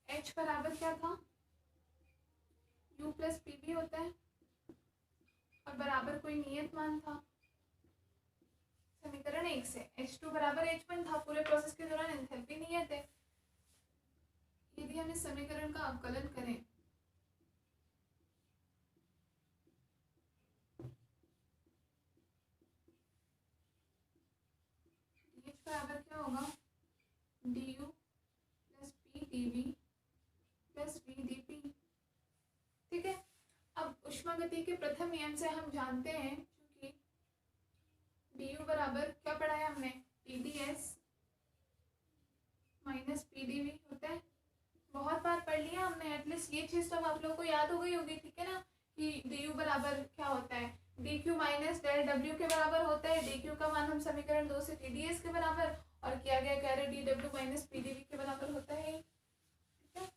H बराबर क्या था, U प्लस पी भी होता है और बराबर कोई नियत मान था। समीकरण 1 से H2 बराबर H1 था, पूरे प्रोसेस के दौरान एंथैल्पी नियत है। यदि हम इस समीकरण का अवकलन करें H बराबर क्या होगा, du plus P dv plus v dp, ठीक है। अब ऊष्मागति के प्रथम नियम से हम जानते हैं क्योंकि du बराबर क्या पढ़ा है हमने, TdS माइनस PdV होता है। बहुत बार पढ़ लिया हमने, एटलीस्ट ये चीज तो आप लोगों को याद हो गई होगी, ठीक है ना, कि du बराबर क्या होता है, dq माइनस डेल w के बराबर होता है। dq का मान हम समीकरण 2 से TdS के बराबर और किया गया कह रहे dw माइनस PdV के बराबर होता है, ठीक है।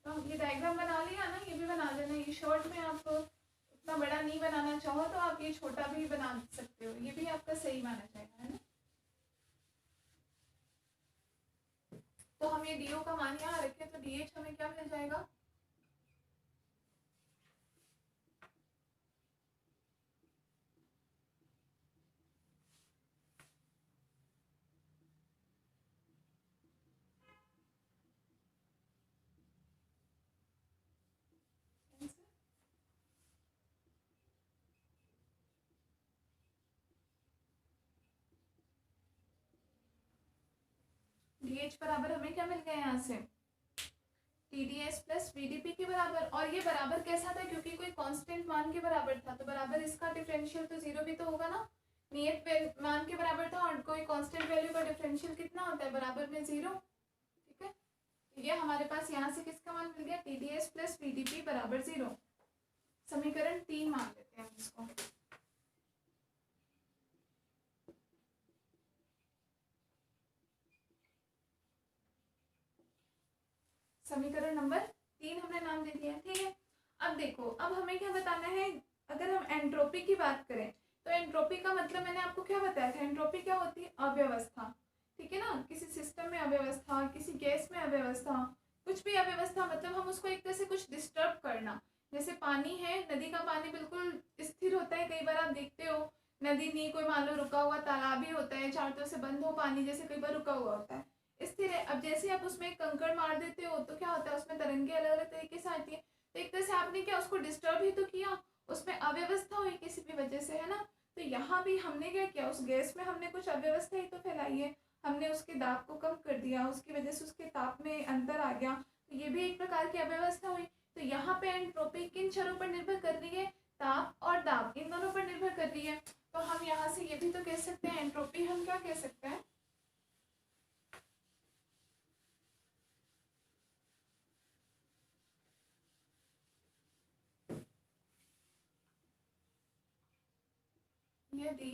तो ये डायग्राम बना लिया ना, ये भी बना लेना। ये शॉर्ट में आप उतना बड़ा नहीं बनाना चाहो तो आप ये छोटा भी बना सकते हो, ये भी आपका सही माना जाएगा, है ना। तो हम ये डी का मान यहाँ रखें तो डी हमें क्या मिल जाएगा, डी बराबर हमें क्या मिल गया यहाँ से, TdS प्लस VdP के बराबर। और ये बराबर कैसा था, क्योंकि कोई कांस्टेंट मान के बराबर था तो बराबर इसका डिफरेंशियल तो जीरो भी तो होगा ना, नियत मान के बराबर था और कोई कांस्टेंट वैल्यू का डिफरेंशियल कितना होता है, बराबर में जीरो, ठीक है। ये हमारे पास यहाँ से किसका मान मिल गया, TdS प्लस VdP बराबर जीरो। समीकरण 3 मान लेते हैं इसको। समीकरण नंबर 3 हमने नाम दे दिया, ठीक है। अब देखो, अब हमें क्या बताना है, अगर हम एंट्रोपी की बात करें तो एंट्रोपी का मतलब मैंने आपको क्या बताया था, एंट्रोपी क्या होती है, अव्यवस्था, ठीक है ना। किसी सिस्टम में अव्यवस्था, किसी गैस में अव्यवस्था, कुछ भी अव्यवस्था मतलब हम उसको एक तरह से कुछ डिस्टर्ब करना। जैसे पानी है, नदी का पानी बिल्कुल स्थिर होता है, कई बार आप देखते हो नदी नहीं, कोई मान लो रुका हुआ तालाब ही होता है, चारों तरफ से बंद हो पानी, जैसे कई बार रुका हुआ होता है, स्थिर है। अब जैसे आप उसमें कंकड़ मार देते हो तो क्या होता है, उसमें तरंगे अलग अलग तरीके से आती है, तो एक तरह से आपने क्या उसको डिस्टर्ब ही तो किया, उसमें अव्यवस्था हुई किसी भी वजह से, है ना। तो यहाँ भी हमने क्या किया, उस गैस में हमने कुछ अव्यवस्था ही तो फैलाई है, हमने उसके दाब को कम कर दिया, उसकी वजह से उसके ताप में अंतर आ गया, तो ये भी एक प्रकार की अव्यवस्था हुई। तो यहाँ पे एंट्रोपी किन चरों पर निर्भर कर रही है, ताप और दाब, इन दोनों पर निर्भर कर रही है। तो हम यहाँ से ये भी तो कह सकते हैं, एंट्रोपी हम क्या कह सकते हैं, यदि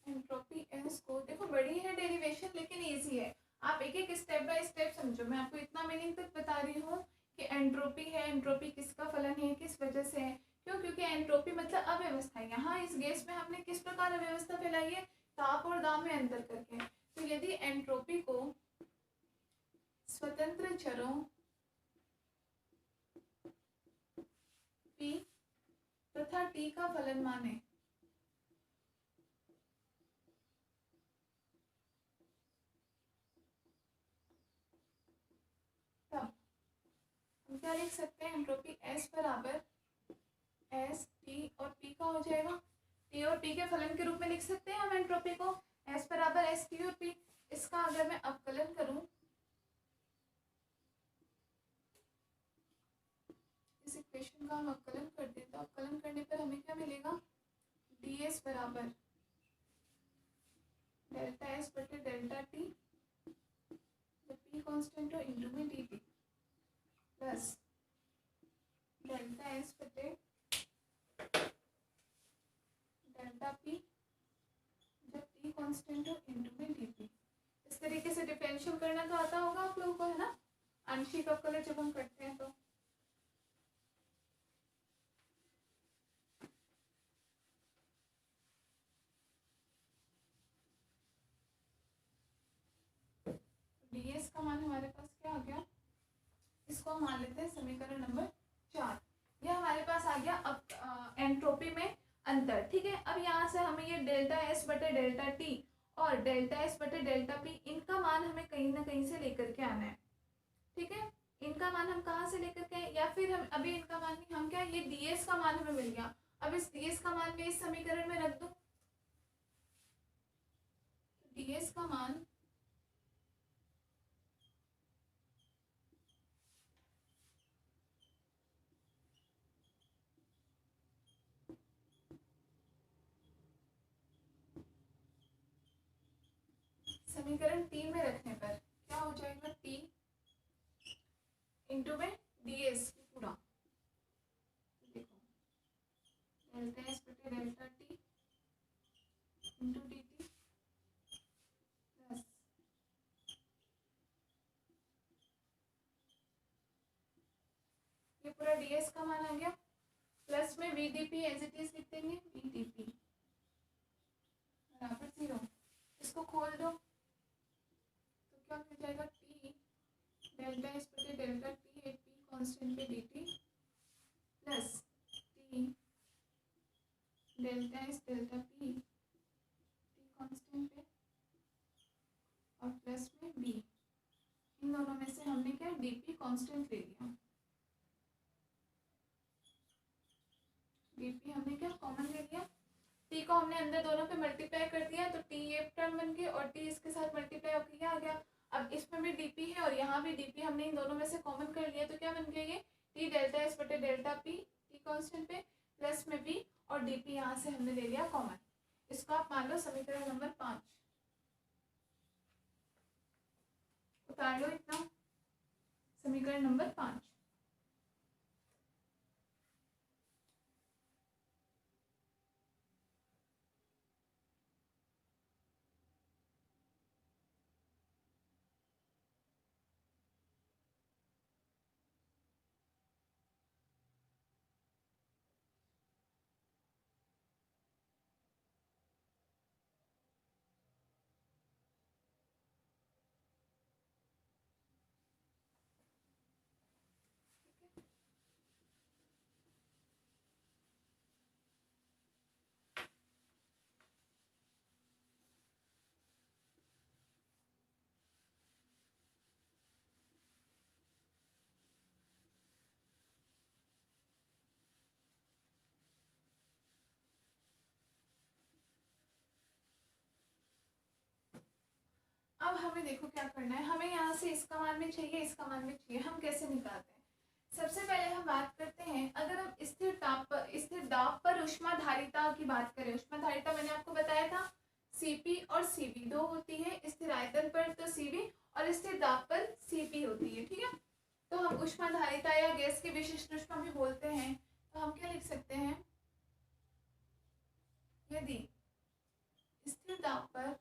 एंट्रोपी एस को, देखो बड़ी है डेरिवेशन लेकिन इजी है, आप एक एक स्टेप बाय स्टेप समझो। मैं आपको इतना मीनिंग तक बता रही हूँ कि एंट्रोपी है, एंट्रोपी किसका फलन है, किस वजह से है, क्यों, क्योंकि एंट्रोपी मतलब अव्यवस्था। यहाँ इस गैस में हमने किस प्रकार अव्यवस्था फैलाई है, ताप और दाब में अंतर करके। तो यदि एंट्रोपी को स्वतंत्र चरों P तथा T का फलन माने तब हम क्या लिख सकते हैं, एंट्रोपी S बराबर एस टी और पी का हो जाएगा, टी और पी के फलन के रूप में लिख सकते हैं हम एंट्रोपी को, एस बराबर एस टी और पी। इसका अगर मैं अवकलन करूं, इस इक्वेशन का हम अवकलन कर दें तो अवकलन करने पर हमें क्या मिलेगा, डी एस बराबर डेल्टा एस बटे डेल्टा टी टी कांस्टेंट हो इंटू में D T plus delta S बटे डेल्टा पी जब टी कांस्टेंट हो इंटू में डी टी। इस तरीके से डिफरेंशियल करना तो आता होगा आप लोगों को, है ना, आंशिक अवकलज जब हम करते हैं तो। ds का मान हमारे पास क्या आ गया, इसको हम मान लेते हैं समीकरण नंबर 4। यह हमारे पास आ गया अब एंट्रोपी में अंतर। ठीक है, अब यहाँ से हमें ये डेल्टा एस बटे डेल्टा टी और डेल्टा एस बटे डेल्टा पी, इनका मान हमें कहीं ना कहीं से लेकर के आना है। ठीक है, इनका मान हम कहाँ से लेकर के आए, या फिर हम अभी इनका मान नहीं, हम क्या, ये ds का मान हमें मिल गया। अब इस ds का मान मैं इस समीकरण में रख दूं, ds का मान समीकरण 3 में रखने पर क्या हो जाएगा, t इंटू में ds पूरा, देखो डेल्टा एस बटे delta T into D T plus ये पूरा ds का मान आ गया, प्लस में V D P as it is लिख देंगे, वी डी पी बराबर 0। इसको खोल दो तो क्या मिल जाएगा, टी डेल्टा एस बटे डेल्टा टी है पी कांस्टेंट पे D T plus T delta S delta P T constant पे और प्लस में बी, इन दोनों में से हमने क्या डी पी कांस्टेंट ले लिया, डी पी हमने क्या कॉमन ले लिया, टी को हमने अंदर दोनों पे मल्टीप्लाई कर दिया तो टी ये टर्म बन गई और टी इसके साथ मल्टीप्लाई होकर क्या आ गया। अब इसमें भी डीपी है और यहाँ भी डीपी, हमने इन दोनों में से कॉमन कर लिया तो क्या बन गया, ये टी डेल्टा एस बटे डेल्टा पी टी कांस्टेंट पे प्लस में बी और डीपी यहाँ से हमने ले लिया कॉमन। इसको आप मान लो समीकरण नंबर 5, उतार लो इतना, समीकरण नंबर 5। अब हमें देखो क्या करना है, हमें यहाँ से इसका मान भी चाहिए, इसका मान भी चाहिए। हम कैसे निकालते हैं, सबसे पहले हम बात करते हैं, अगर हम स्थिर दाब पर ऊष्माधारिता की बात करें, ऊष्माधारिता मैंने आपको बताया था Cp और Cv दो होती है, स्थिर आयतन पर तो Cv और स्थिर दाब पर Cp होती है। ठीक है, तो हम ऊष्माधारिता या गैस की विशिष्ट ऊष्मा भी बोलते हैं, तो हम क्या लिख सकते हैं, यदि स्थिर दाब पर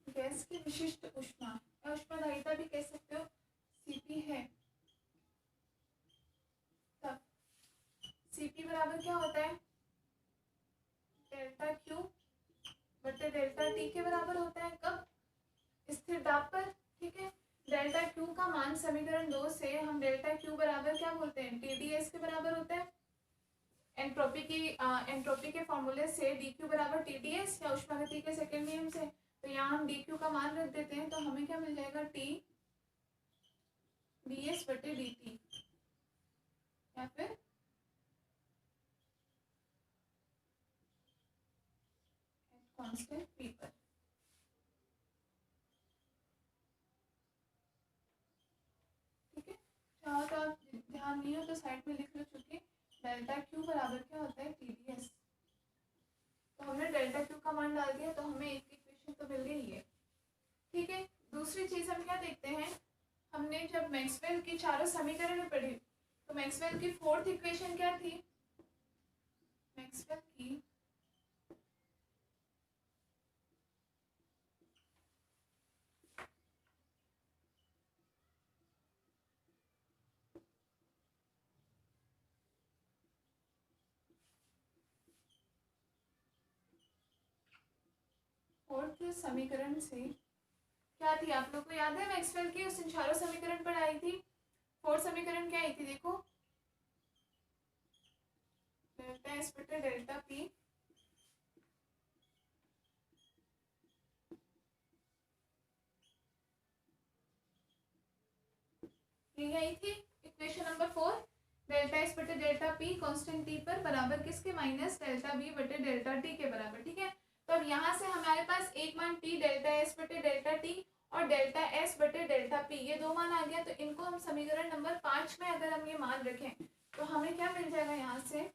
गैस की विशिष्ट ऊष्मा या ऊष्माधारिता भी कह सकते हो Cp है, तब Cp बराबर क्या होता है, डेल्टा क्यू बटे डेल्टा टी के बराबर होता है, कब, स्थिर दाब पर। ठीक है, डेल्टा क्यू का मान समीकरण 2 से हम डेल्टा क्यू बराबर क्या बोलते हैं, टीडीएस के बराबर होता है। एंट्रोपी के फॉर्मूले से डी क्यू बराबर टीडीएस या ऊष्मागति के सेकंड नियम से, तो यहाँ हम डी क्यू का मान रख देते हैं, तो हमें क्या मिल जाएगा, टी डी एस बटे डी टी या फिर कांस्टेंट पी पर। नहीं हो तो साइड में लिख लो, चूंकि डेल्टा क्यू बराबर क्या होता है TDS। तो हमने डेल्टा क्यू का मान डाल दिया तो हमें एक इक्वेशन तो मिल गई है। ठीक है, दूसरी चीज हम क्या देखते हैं, हमने जब मैक्सवेल की चारों समीकरण पढ़ी तो मैक्सवेल की फोर्थ इक्वेशन क्या थी, मैक्सवेल की फोर्थ समीकरण से क्या थी, आप लोग को याद है मैक्सवेल की उस चारों समीकरण पर आई थी, फोर्थ समीकरण क्या आई थी, देखो डेल्टा एस बटे डेल्टा पी, ये आई थी इक्वेशन नंबर 4, डेल्टा एस बटे डेल्टा पी कांस्टेंट टी पर बराबर किसके, माइनस डेल्टा बी बटे डेल्टा टी के बराबर। ठीक है, तो अब यहाँ से हमारे पास एक मान टी डेल्टा एस बटे डेल्टा टी और डेल्टा एस बटे डेल्टा पी, ये दो मान आ गया। तो इनको हम समीकरण नंबर 5 में अगर हम ये मान रखें तो हमें क्या मिल जाएगा, यहाँ से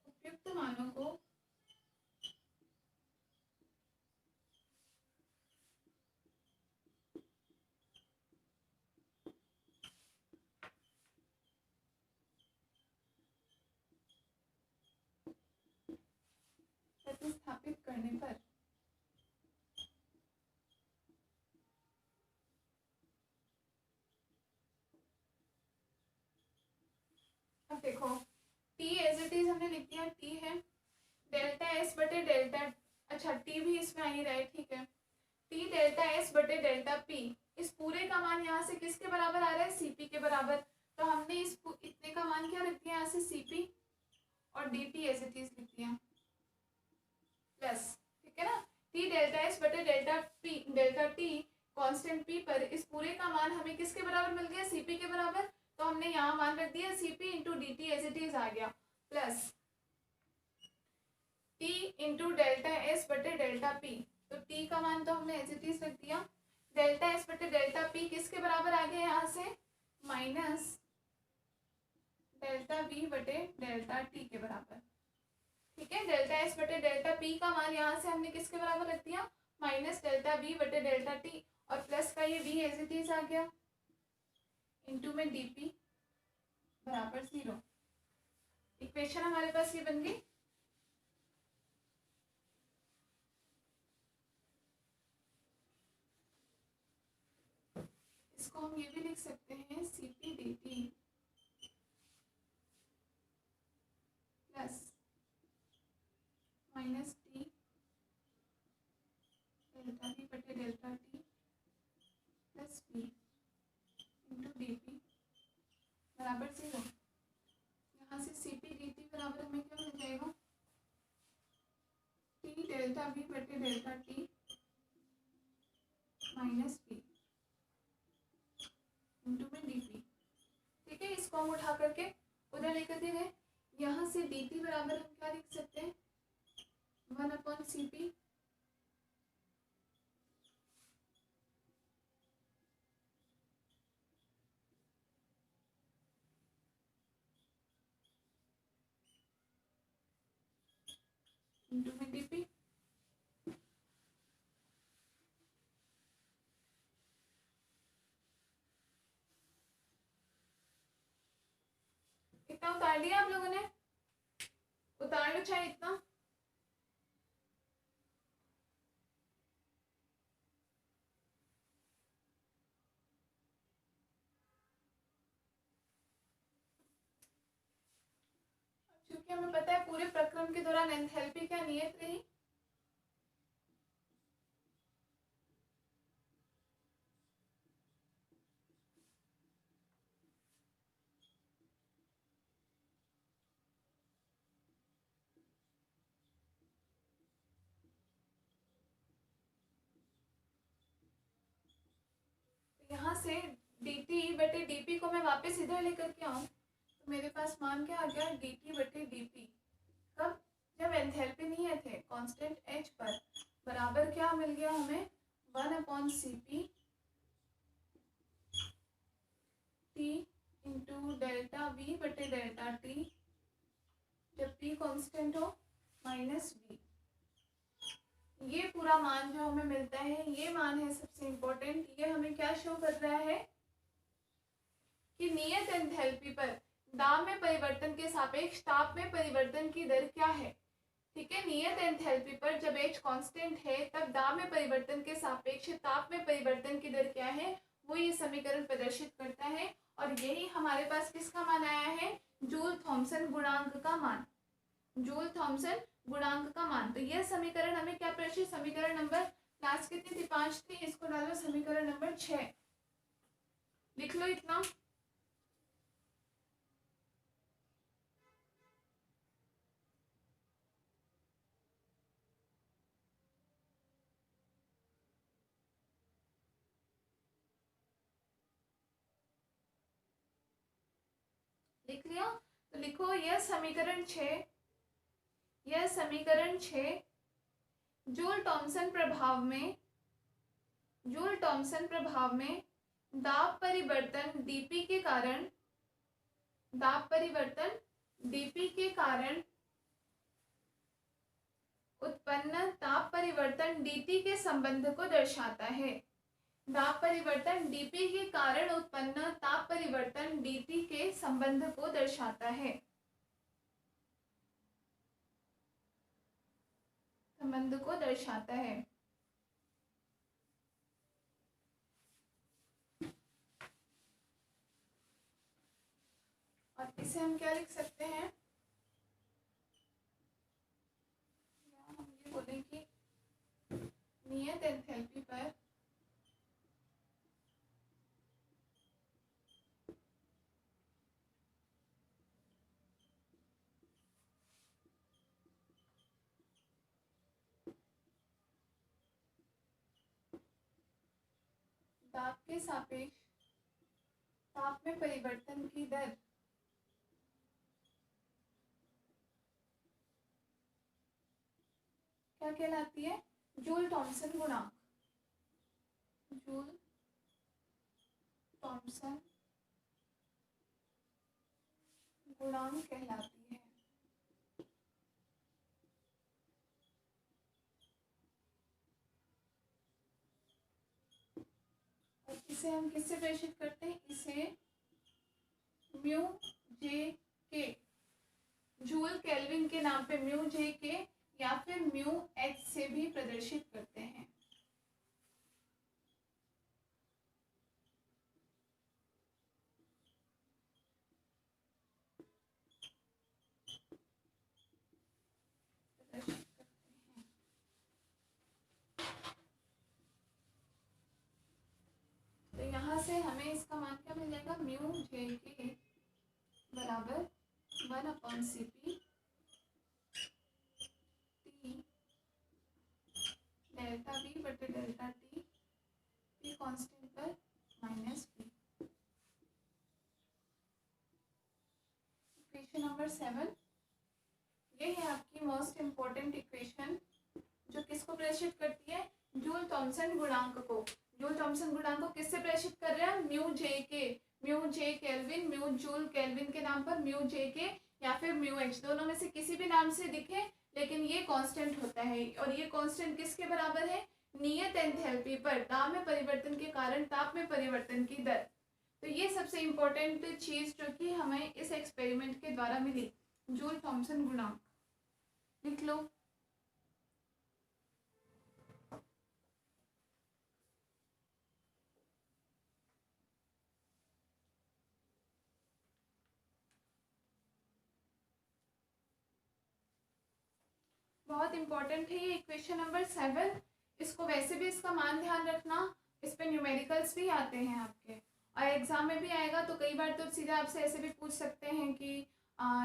उपयुक्त मानों को प्रतिस्थापित करने पर अब देखो टी एज इट इज हमने लिख दिया, टी है डेल्टा एस बटे डेल्टा, अच्छा टी भी इसमें आ ही रहा है, ठीक है, टी डेल्टा एस बटे डेल्टा पी, इस पूरे का मान यहाँ से किसके बराबर आ रहा है, सीपी के बराबर। तो हमने इस इतने का मान क्या लिख दिया यहाँ से, सीपी, और dt एज इट इज लिख दिया प्लस, ठीक है ना, टी डेल्टा एस बटे delta P delta T constant P पर इस पूरे का मान हमें किसके बराबर मिल गया, सीपी के बराबर। तो हमने यहाँ मान रख दिया CP into dt as it is आ गया, plus T into delta S बटे डेल्टा पी, तो टी का मान तो हमने एज इट इज रख दिया, डेल्टा एस बटे डेल्टा पी किसके बराबर आ गया यहाँ से, माइनस डेल्टा बी बटे डेल्टा टी के बराबर। ठीक है, डेल्टा एस बटे डेल्टा पी का मान यहाँ से हमने किसके बराबर रख दिया, माइनस डेल्टा बी बटे डेल्टा टी, और प्लस का ये बी एज इट इज आ गया, इंटू में डीपी बराबर 0। इक्वेशन हमारे पास ये बन गई। इसको हम ये भी लिख सकते हैं CP dt plus minus T delta B बटे delta T plus B into D P बराबर 0। यहाँ से सी पी डी टी बराबर हमें क्या मिल जाएगा, टी डेल्टा बी बटे delta T minus B into में डी पी। ठीक है, इसको हम उठा करके उधर लेकर के गए, यहाँ से डी टी बराबर हम क्या लिख सकते हैं, 1/cp इंटू में डीपी। इतना उतार लिया आप लोगों ने, उतार लो चाहे इतना। क्योंकि हमें पता है पूरे प्रक्रम के दौरान एंथैल्पी क्या नियत रही, यहाँ से dt बटे dp को मैं वापस इधर लेकर के आऊँ तो मेरे पास मान क्या आ गया, dt बटे dp, कब, जब एंथैल्पी नहीं है थे कांस्टेंट h पर, बराबर क्या मिल गया हमें, 1/cp t कांस्टेंट हो माइनस बी, ये पूरा मान जो हमें मिलता है ये मान है सबसे इम्पोर्टेंट। ये हमें क्या शो कर रहा है कि नियत एंथैल्पी पर दाब में परिवर्तन के सापेक्ष ताप में परिवर्तन की दर क्या है। ठीक है, नियत एंथैल्पी पर जब H कांस्टेंट है तब दाब में परिवर्तन के सापेक्ष ताप में परिवर्तन की दर क्या है, वो ये समीकरण प्रदर्शित करता है। और यही हमारे पास किसका मान आया है, जूल थॉमसन गुणांक का मान, जूल थॉमसन गुणांक का मान। तो यह समीकरण हमें क्या प्रदर्शित, समीकरण नंबर क्लास कितनी थी, 5 थी, इसको डालो समीकरण नंबर 6, लिख लो इतना। लिख लिया, तो लिखो यह समीकरण 6, यह समीकरण 6 जूल थॉमसन प्रभाव में, जूल थॉमसन प्रभाव में दाब परिवर्तन dP के कारण, दाब परिवर्तन dP के कारण उत्पन्न ताप परिवर्तन dt के संबंध को दर्शाता है। दाब परिवर्तन dP के कारण उत्पन्न ताप परिवर्तन dt के संबंध को दर्शाता है, संबंध को दर्शाता है। और इसे हम क्या लिख सकते हैं, हम ये बोलें कि नियत एंथैल्पी पर ताप के सापेक्ष ताप में परिवर्तन की दर क्या कहलाती है, जूल थॉमसन गुणांक, जूल थॉमसन गुणांक कहलाती है। और इसे हम किससे प्रेषित करते हैं, इसे म्यू जे के, जूल केल्विन के नाम पे म्यू जे के या फिर म्यू एच से भी प्रदर्शित करते हैं। तो यहाँ से हमें इसका मान क्या मिल जाएगा, म्यू जे के बराबर 1/CP टी डेल्टा बी बटे डेल्टा टी, पी कांस्टेंट पर माइनस पी। इक्वेशन नंबर 7, ये है आपकी मोस्ट इम्पोर्टेंट इक्वेशन जो किसको प्रेषित करती है, जूल थॉमसन गुणांक को। जूल थॉमसन गुणांक को किससे प्रेषित कर रहे हैं, म्यू जे के, म्यू जे केल्विन, म्यू जूल केल्विन के नाम पर म्यू जे के या फिर म्यू एच, दोनों में से किसी भी नाम से दिखे लेकिन ये कांस्टेंट होता है। और ये कांस्टेंट किसके बराबर है, नियत एंथैल्पी पर दाब में परिवर्तन के कारण ताप में परिवर्तन की दर। तो ये सबसे इम्पोर्टेंट चीज जो कि हमें इस एक्सपेरिमेंट के द्वारा मिली, जूल थॉमसन गुणांक, लिख लो। बहुत इंपॉर्टेंट है ये इक्वेशन नंबर 7, इसको वैसे भी इसका मान ध्यान रखना, इस पे न्यूमेरिकल्स भी आते हैं आपके और एग्जाम में भी आएगा। तो कई बार तो सीधे आपसे ऐसे भी पूछ सकते हैं कि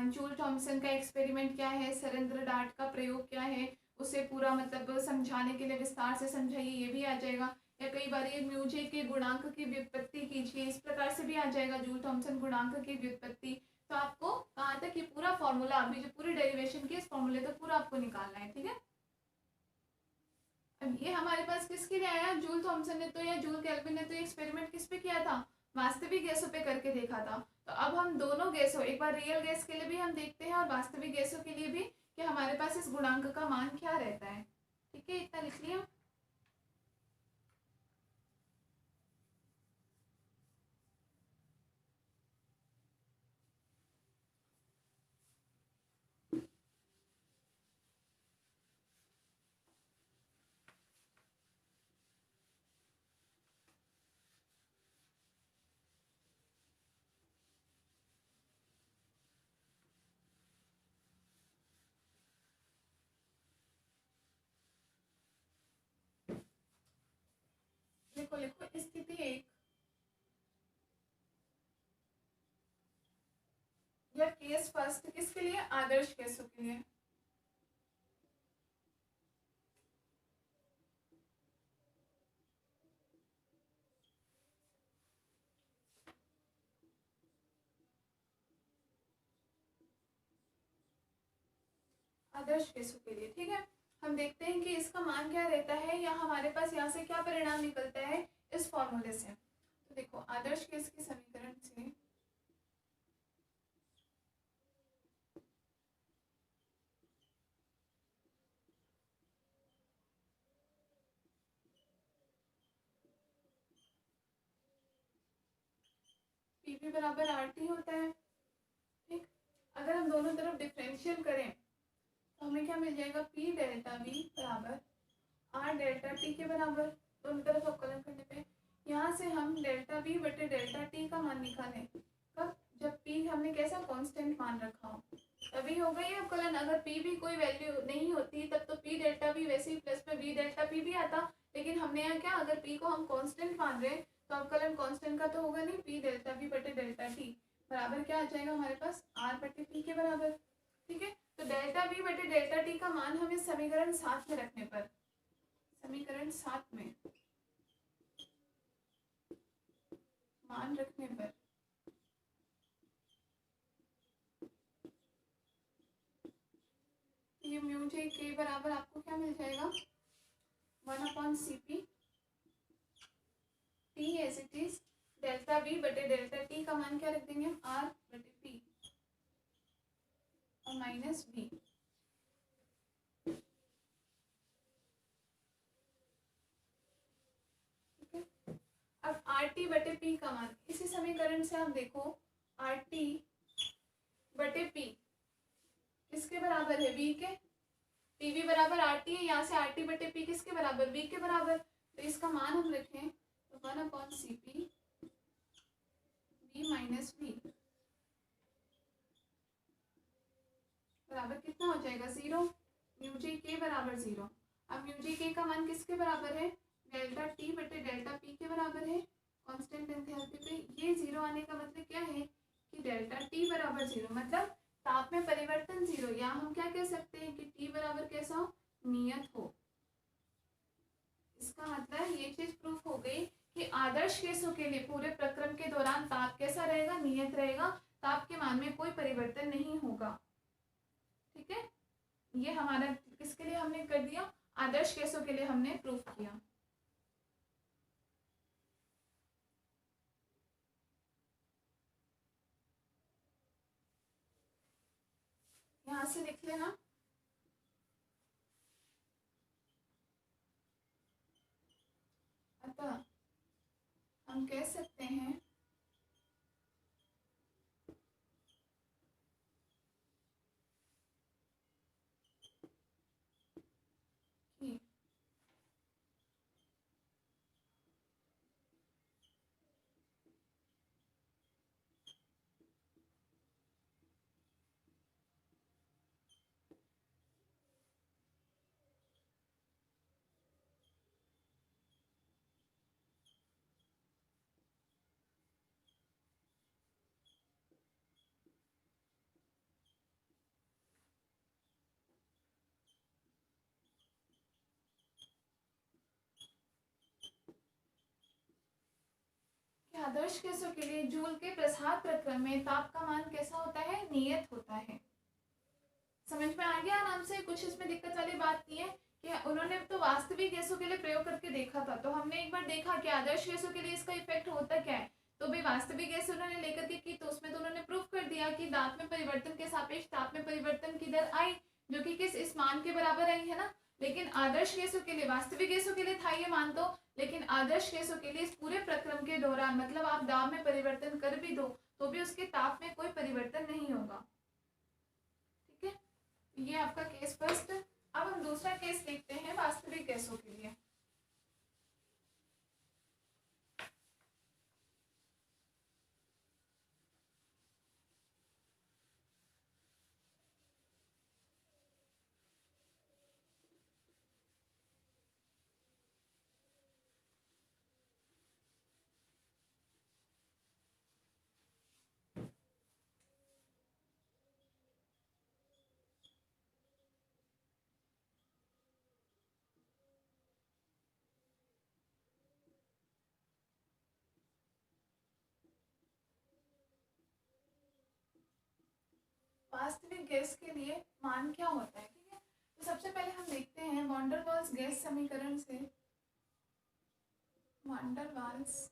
जूल थॉमसन का एक्सपेरिमेंट क्या है, सरेंद्र डार्ट का प्रयोग क्या है, उसे पूरा मतलब समझाने के लिए विस्तार से समझाइए, ये भी आ जाएगा। या कई बार ये म्यू जे के गुणांक की व्युत्पत्ति कीजिए, इस प्रकार से भी आ जाएगा जूल थॉमसन गुणांक की व्युत्पत्ति। तो आपको कहाँ तक ये पूरा फॉर्मूला, अभी जो पूरी डेरिवेशन की इस फॉर्मूले तक पूरा आपको निकालना है, ठीक है। अब ये हमारे पास किसके लिए आया, जूल थॉमसन ने तो या जूल केल्विन ने तो एक्सपेरिमेंट किस पे किया था, वास्तविक गैसों पे करके देखा था। तो अब हम दोनों गैसों, एक बार रियल गैस के लिए भी हम देखते हैं और वास्तविक गैसों के लिए भी, कि हमारे पास इस गुणांक का मान क्या रहता है। ठीक है, इतना लिख लिया। देखो लिखो, स्थिति 1 या केस फर्स्ट किसके लिए, आदर्श गैसों के लिए। आदर्श गैसों के लिए, ठीक है। हम देखते हैं कि इसका मान क्या रहता है, या हमारे पास यहाँ से क्या परिणाम निकलता है इस फॉर्मूले से। तो देखो, आदर्श गैस के समीकरण से पीवी बराबर आरटी होता है। ठीक, अगर हम दोनों तरफ डिफरेंशियल करें तो हमें क्या मिल जाएगा, पी डेल्टा वी बराबर आर डेल्टा टी के बराबर। दोनों तरफ अवकलन करने पे यहाँ से हम डेल्टा वी बटे डेल्टा टी का मान निकालें। कब, जब पी हमने कैसा कांस्टेंट मान रखा हो, तभी हो गई अवकलन। अगर पी भी कोई वैल्यू नहीं होती तब तो पी डेल्टा वी वैसे ही प्लस में वी डेल्टा पी भी आता, लेकिन हमने यहाँ क्या, अगर पी को हम कांस्टेंट मान रहे हैं तो अवकलन कांस्टेंट का तो होगा नहीं। पी डेल्टा वी बटे डेल्टा टी बराबर क्या आ जाएगा हमारे पास, आर बटे पी के बराबर। ठीक है, तो डेल्टा वी बटे डेल्टा टी का मान हम इस समीकरण 7 में रखने पर, समीकरण 7 में मान रखने पर ये म्यू जे के बराबर आपको क्या मिल जाएगा, 1/cp T as it is delta V बटे डेल्टा टी का मान क्या रख देंगे हम, आर बटे पी और माइनस वी। अब आर टी बटे पी का मान इसी समीकरण से आप देखो, आर टी बटे पी किसके बराबर है, वी के। पीवी बराबर आर टी है, यहाँ से आर टी बटे पी किसके बराबर, वी के बराबर। तो इसका मान हम रखें तो 1/cp वी माइनस वी बराबर कितना हो जाएगा, 0। म्यू जे के बराबर 0। अब म्यू जे के का मान किसके बराबर है, डेल्टा टी बटे डेल्टा पी के बराबर है कांस्टेंट एंथैल्पी पे। ये 0 आने का मतलब क्या है कि डेल्टा टी बराबर 0, मतलब ताप में परिवर्तन 0। या हम क्या कह सकते हैं कि टी बराबर कैसा हो, नियत हो। इसका मतलब ये चीज प्रूफ हो गई कि आदर्श गैसों के लिए पूरे प्रक्रम के दौरान ताप कैसा रहेगा, नियत रहेगा। ताप के मान में कोई परिवर्तन नहीं होगा। ठीक है, ये हमारा किसके लिए हमने कर दिया, आदर्श गैसों के लिए हमने प्रूफ किया। यहाँ से लिख लेना, अतः हम कह सकते हैं कि आदर्श गैसों के लिए जूल के प्रसार प्रक्रम में ताप का मान कैसा होता है, नियत होता है। समझ में आ गया आराम से, कुछ इसमें दिक्कत वाली बात नहीं है कि उन्होंने तो वास्तविक गैसों के लिए प्रयोग करके देखा था। तो हमने एक बार देखा कि आदर्श गैसों के लिए इसका इफेक्ट होता क्या है। तो भी वास्तविक गैस उन्होंने लेकर के की, तो उसमें तो उन्होंने प्रूफ कर दिया कि दाब में परिवर्तन के सापेक्ष ताप में परिवर्तन की दर आई, जो कि किस इस मान के बराबर आई है ना। लेकिन आदर्श गैसों के लिए, वास्तविक गैसों के लिए था ये मान तो, लेकिन आदर्श गैसों के लिए इस पूरे प्रक्रम के दौरान, मतलब आप दाब में परिवर्तन कर भी दो तो भी उसके ताप में कोई परिवर्तन नहीं होगा। ठीक है, ये आपका केस फर्स्ट। अब हम दूसरा केस देखते हैं वास्तविक गैसों के लिए। वास्तविक गैस के लिए मान क्या होता है, ठीक है। तो सबसे पहले हम देखते हैं वॉन डेर वाल्स गैस समीकरण से, वॉन डेर वाल्स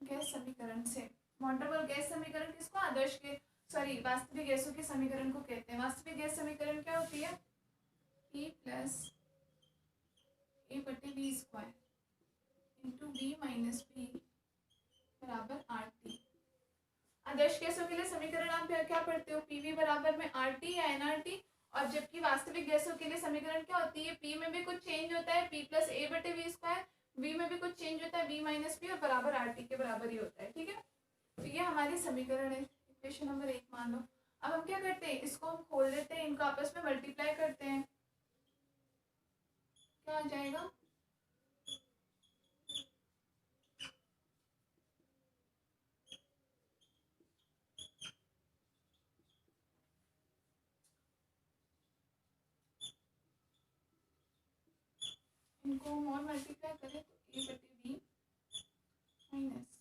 गैस समीकरण से। वॉन डेर वाल गैस समीकरण किसको, आदर्श के सॉरी वास्तविक गैसों के समीकरण को कहते हैं। वास्तविक गैस समीकरण क्या होती है, E प्लस ए बटे B square into B minus B बराबर आर टी। आदर्श गैसों के लिए समीकरण आप क्या पढ़ते हो, पीवी बराबर में आर टी या एनआरटी। और जबकि वास्तविक गैसों के लिए समीकरण क्या होती है, पी में भी कुछ चेंज होता है, पी प्लस ए बटे वी स्क्वायर, वी में भी कुछ चेंज होता है, वी माइनस बी, और बराबर आर टी के बराबर ही होता है। ठीक है, तो ये हमारी समीकरण है, इक्वेशन नंबर 1 मान लो। अब हम क्या करते हैं, इसको हम खोल देते हैं, इनको आपस में मल्टीप्लाई करते हैं, क्या आ जाएगा, इनको हम और मल्टीप्लाई करें तो ए बटे बी माइनस,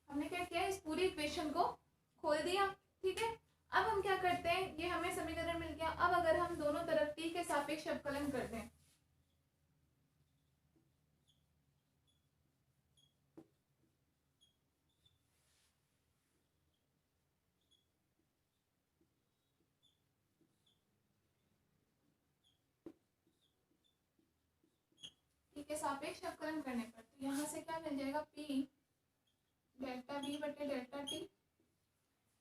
हमने क्या किया, इस पूरी इक्वेशन को खोल दिया। ठीक है, अब हम क्या करते हैं, ये हमें समीकरण मिल गया। अब अगर हम दोनों तरफ टी के सापेक्ष अवकलन कर दें, टी के सापेक्ष अवकलन करने पर तो यहाँ से क्या मिल जाएगा, पी डेल्टा बी बटे डेल्टा टी।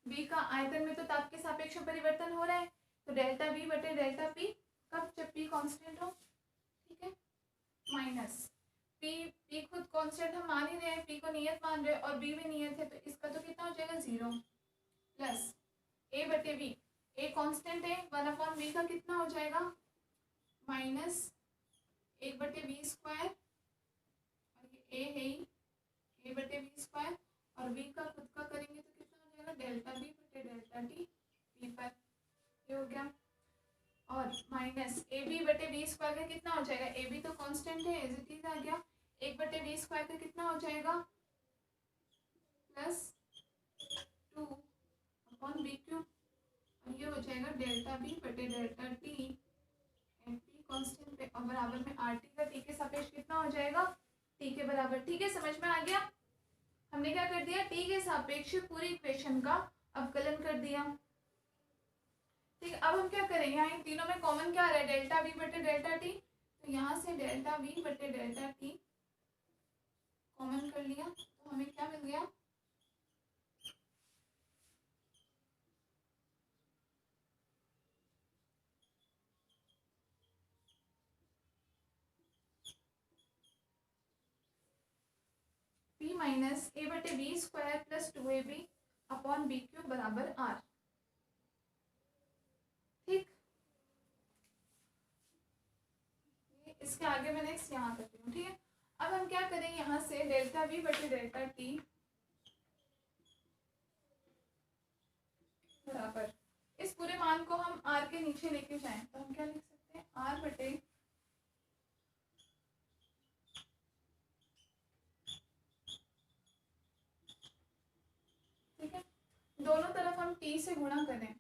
बी का आयतन में तो ताप के सापेक्ष परिवर्तन हो रहा है, तो डेल्टा बी बटे डेल्टा पी, कब, जब पी कांस्टेंट हो। ठीक है, माइनस पी खुद कांस्टेंट हम मान ही रहे हैं, पी को नियत मान रहे हैं और बी भी नियत है, तो इसका तो कितना हो जाएगा 0, प्लस ए बटे बी, ए कांस्टेंट है, 1/v का कितना हो जाएगा, माइनस 1/v स्क्वायर, और ये ए है ही, ए बटे बी स्क्वायर, और बी का खुद का करेंगे तो कितना हो जाएगा, डेल्टा बी बटे डेल्टा टी बी पर, ये हो गया। और माइनस ए बी बटे बी स्क्वायर का कितना हो जाएगा, ए बी तो कांस्टेंट है, एज इट इज आ गया, 1/v स्क्वायर का कितना हो जाएगा, प्लस 2 अपॉन बी क्यूब, और ये हो जाएगा डेल्टा बी बटे delta T and T constant पे, और बराबर में आर टी का टी के सापेक्ष कितना हो जाएगा, टी के बराबर। ठीक है, समझ में आ गया, हमने क्या कर दिया, टी के सापेक्ष पूरी इक्वेशन का अवकलन कर दिया। ठीक है, अब हम क्या करें, यहाँ इन तीनों में कॉमन क्या आ रहा है, डेल्टा वी बटे डेल्टा टी, तो यहाँ से डेल्टा वी बटे डेल्टा टी कॉमन कर लिया, तो हमें क्या मिल गया, पी माइनस ए बटे B square plus 2ab upon B cube बराबर आर। ठीक, इसके आगे मैं नेक्स्ट यहाँ करती हूँ। ठीक है, अब हम क्या करें, यहाँ से डेल्टा वी बटे डेल्टा टी बराबर, इस पूरे मान को हम आर के नीचे लेके जाएं तो हम क्या लिख सकते हैं, आर बटे, ठीक है, दोनों तरफ हम टी से गुणा करें,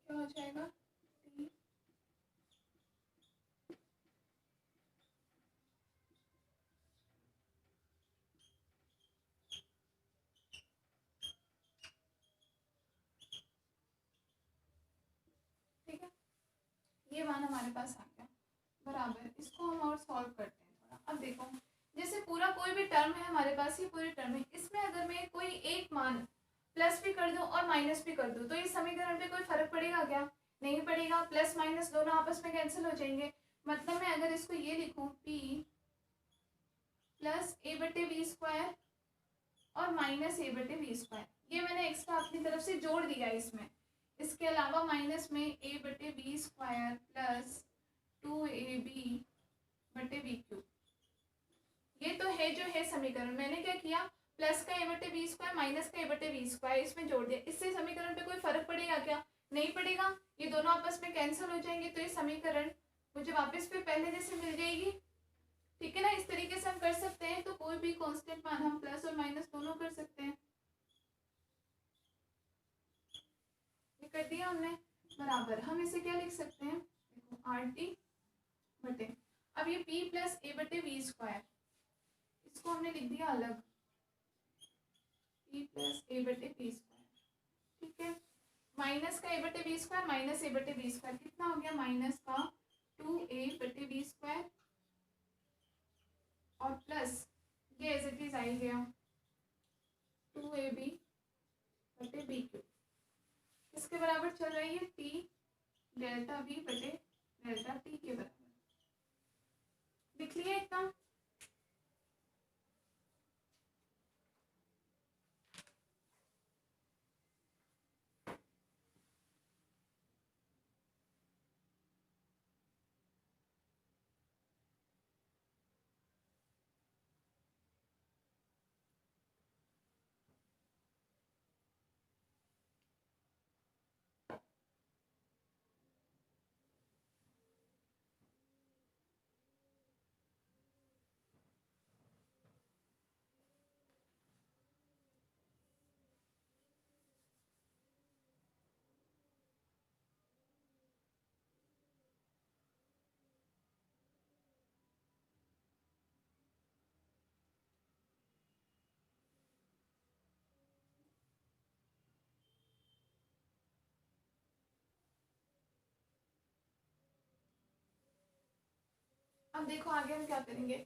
क्या हो जाएगा, टी ठीक है। ये मान हमारे पास आ गया बराबर। इसको हम और सॉल्व करते हैं थोड़ा। अब देखो जैसे पूरा कोई भी टर्म है हमारे पास, ये पूरी टर्म है, इसमें अगर मैं कोई एक मान प्लस भी कर दूं और माइनस भी कर दूं तो इस समीकरण पे कोई फर्क पड़ेगा क्या? नहीं पड़ेगा। प्लस माइनस दोनों आपस में कैंसिल हो जाएंगे। मतलब मैं अगर इसको ये लिखूं p प्लस ए बटे बी स्क्वायर और माइनस ए बटे बी स्क्वायर, ये मैंने एक्स्ट्रा अपनी तरफ से जोड़ दिया इसमें। इसके अलावा माइनस में ए बटे बी स्क्वायर प्लस 2ab बटे बी क्यूब, ये तो है जो है समीकरण। मैंने क्या किया, प्लस का ए बटे बी स्क्वायर माइनस का ए बटे बी स्क्वायर इसमें जोड़ दिया। इससे समीकरण पे कोई फर्क पड़ेगा क्या? नहीं पड़ेगा। ये दोनों आपस में कैंसिल हो जाएंगे तो ये समीकरण मुझे वापस पे पहले जैसे मिल जाएगी। ठीक है ना, इस तरीके से हम कर सकते हैं। तो कोई भी कांस्टेंट मान हम प्लस और माइनस दोनों कर सकते हैं। ये कर दिया हमने बराबर। हम इसे क्या लिख सकते हैं, देखो आर टी बटे, अब ये p प्लस ए बटे वी स्क्वायर, इसको हमने लिख दिया अलग, p प्लस ए बटे बी स्क्वायर। ठीक है, माइनस का ए बटे बी स्क्वायर माइनस ए बटे बी स्क्वायर कितना हो गया, माइनस का 2a बटे बी स्क्वायर और प्लस ये एज इट इज आई गया 2ab बटे बी क्यूब। किसके बराबर चल रही है, t डेल्टा बी बटे डेल्टा टी के बराबर। लिख लिया इतना। अब देखो आगे हम क्या करेंगे,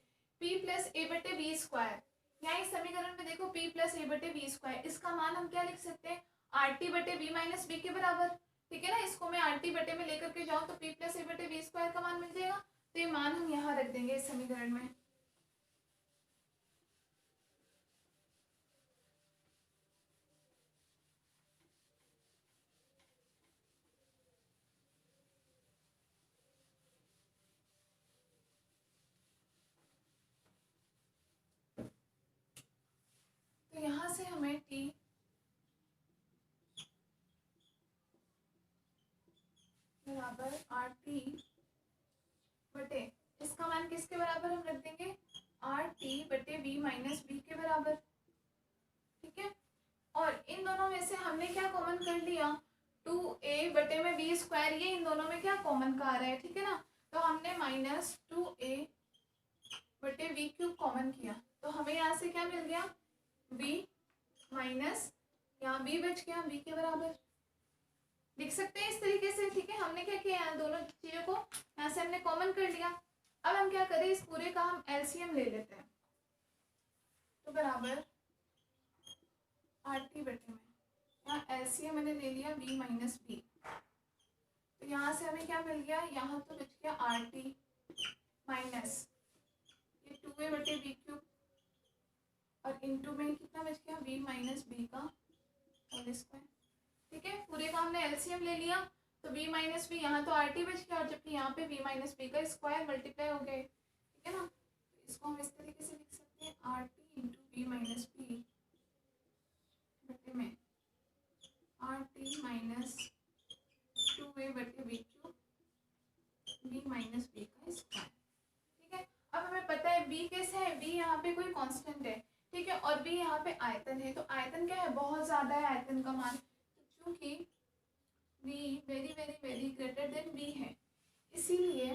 p प्लस ए बटे बी स्क्वायर, यहाँ इस समीकरण में देखो p प्लस ए बटे बी स्क्वायर, इसका मान हम क्या लिख सकते हैं, आर टी बटे बी माइनस बी के बराबर। ठीक है ना, इसको मैं आर टी बटे में लेकर के जाऊँ तो p प्लस ए बटे बी स्क्वायर का मान मिल जाएगा। तो ये मान हम यहाँ रख देंगे इस समीकरण में। तो यहाँ से हमें t बराबर आर टी बटे, इसका मान किसके बराबर हम रख देंगे, आर टी बटे बी माइनस बी के बराबर। ठीक है, और इन दोनों में से हमने क्या कॉमन कर लिया, 2a बटे में बी स्क्वायर, ये इन दोनों में क्या कॉमन का आ रहा है। ठीक है ना, तो हमने माइनस 2a बटे बी क्यूब कॉमन किया तो हमें यहाँ से क्या मिल गया, b माइनस यहाँ b बच गया b के बराबर। लिख सकते हैं इस तरीके से। ठीक है, हमने क्या किया, यहाँ दोनों चीजों को यहाँ से हमने कॉमन कर लिया। अब हम क्या करें, इस पूरे का हम एलसीएम ले लेते हैं। तो बराबर आर टी बटे में, यहाँ एलसीएम मैंने ले लिया b माइनस बी, तो यहाँ से हमें क्या मिल गया, यहाँ तो बच गया आर टी माइनस ये 2a बटे बी क्यूब और इंटू में कितना बच गया, b माइनस बी का होल स्क्वायर। ठीक है, पूरे का हमने एलसीएम ले लिया तो b माइनस बी, यहाँ तो आर टी बच गया और जबकि यहाँ पे b माइनस बी का स्क्वायर मल्टीप्लाई हो गए। ठीक है ना, तो इसको हम इस तरीके से लिख सकते हैं, R T into B minus B बटे में आर टी माइनस बी कैसा है, बी यहाँ पे कोई कांस्टेंट है, ठीक है, और बी यहाँ पे आयतन है, तो आयतन क्या है, बहुत ज्यादा है आयतन का मान, तो चूंकि B very very very greater than B है, इसीलिए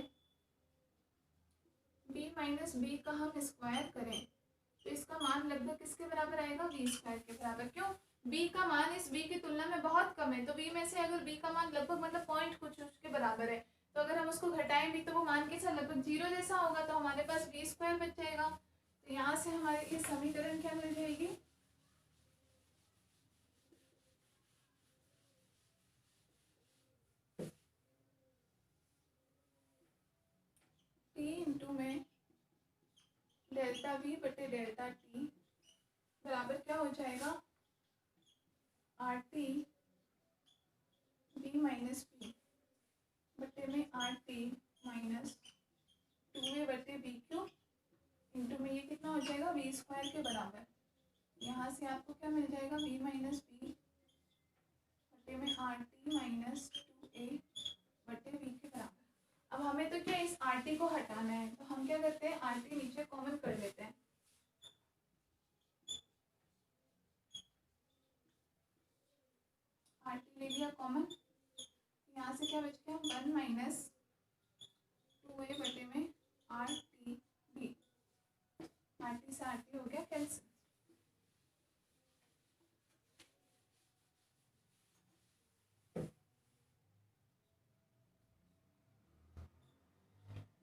बी माइनस बी का हम स्क्वायर करें तो इसका मान लगभग किसके बराबर आएगा, बी स्क्वायर के बराबर। क्यों, बी का मान इस बी की तुलना में बहुत कम है, तो बी में से अगर बी का मान लगभग मतलब पॉइंट कुछ उसके बराबर है, तो अगर हम उसको घटाएं भी तो वो मान कैसा लगभग जीरो जैसा होगा, तो हमारे पास बी स्क्वायर बच जाएगा। तो यहाँ से हमारे ये समीकरण क्या मिल जाएगी, टी इंटू में डेल्टा वी बटे डेल्टा टी बराबर क्या हो जाएगा, R T B minus B बटे में आर टी माइनस 2a बटे बी क्यूब इंटू में ये कितना हो जाएगा, वी स्क्वायर के बराबर। यहाँ से आपको क्या मिल जाएगा, बी माइनस बी बटे में आर टी माइनस 2a बटे बी के बराबर। अब हमें तो क्या इस आर टी को हटाना है, तो हम क्या करते हैं, आर टी नीचे कॉमन कर लेते हैं, आर टी ले लिया कॉमन, यहाँ से क्या बच गया, 1 माइनस 2a बटे में R T B, R T से आर टी हो गया कैंसिल।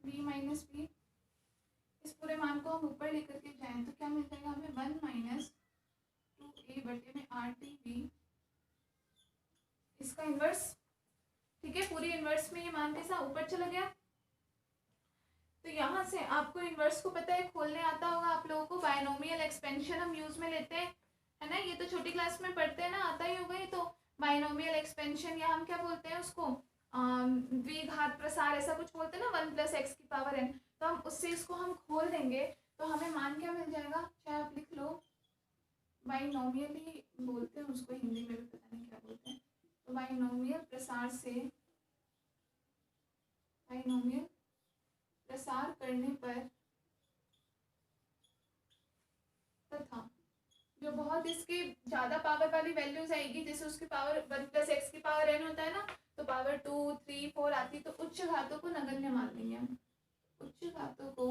बी माइनस बी, इस पूरे मान को हम ऊपर लेकर के जाएं तो क्या मिल जाएगा हमें, 1 माइनस 2a बटे में आर टी बी, इसका इन्वर्स, ठीक है, पूरी इन्वर्स में ये मान कैसा ऊपर चला गया। तो यहाँ से आपको इन्वर्स को पता है, खोलने आता होगा आप लोगों को, बायनोमियल एक्सपेंशन हम यूज में लेते हैं, है ना, ये तो छोटी क्लास में पढ़ते हैं ना, आता ही होगा ये तो, बायनोमियल एक्सपेंशन, या हम क्या बोलते हैं उसको, द्विघात प्रसार ऐसा कुछ बोलते हैं ना, 1 + x की पावर n, तो हम उससे इसको हम खोल देंगे तो हमें मान क्या मिल जाएगा, चाहे आप लिख लो, बाइनोमियल ही बोलते हैं उसको, हिंदी में भी पता नहीं क्या बोलते हैं, तो बाइनोमियल प्रसार से, बाइनोमियल प्रसार करने पर तथा जो बहुत इसकी ज्यादा पावर वाली वैल्यूज आएगी, जैसे उसकी पावर 1 + x की पावर n होता है ना, तो पावर 2, 3, 4 आती, तो उच्च घातों को नगण्य मान लेंगे हम, उच्च घातों को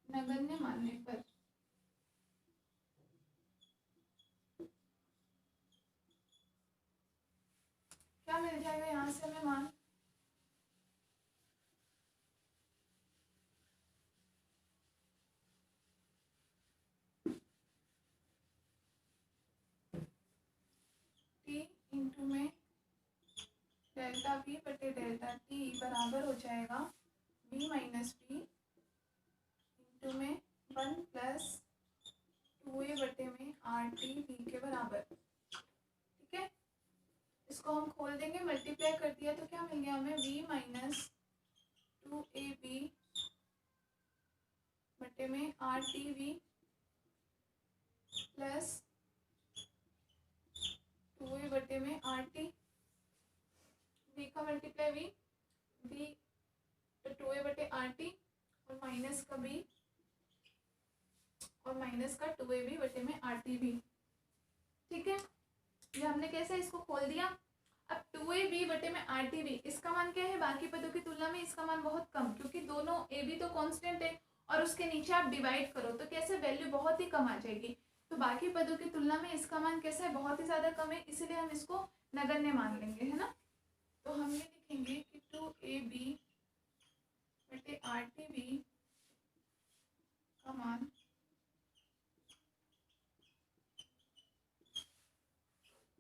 नगण्य मानने पर क्या मिल जाएगा, यहाँ से हमें मान, टी इंटू में डेल्टा बी बटे डेल्टा टी बराबर हो जाएगा बी माइनस बी इंटू में 1 + 2a बटे में आर टी बी के बराबर, ठीक है। इसको हम खोल देंगे, मल्टीप्लाई कर दिया तो क्या मिल गया हमें, v माइनस 2ab बटे में R T V plus 2a बटे में आर टी, v का मल्टीप्लाई v 2a बटे आर टी और माइनस का b और माइनस का 2ab बटे में आर टी भी, ठीक है। ये हमने कैसे इसको खोल दिया। अब 2ab बटे में आर टी भी, इसका मान क्या है, बाकी पदों की तुलना में इसका मान बहुत कम, क्योंकि दोनों a b तो कांस्टेंट है और उसके नीचे आप डिवाइड करो तो कैसे वैल्यू बहुत ही कम आ जाएगी, तो बाकी पदों की तुलना में इसका मान कैसा है, बहुत ही ज्यादा कम है, इसीलिए हम इसको नगण्य मान लेंगे, है ना। तो हम ये लिखेंगे कि 2ab बटे आर टी बी का मान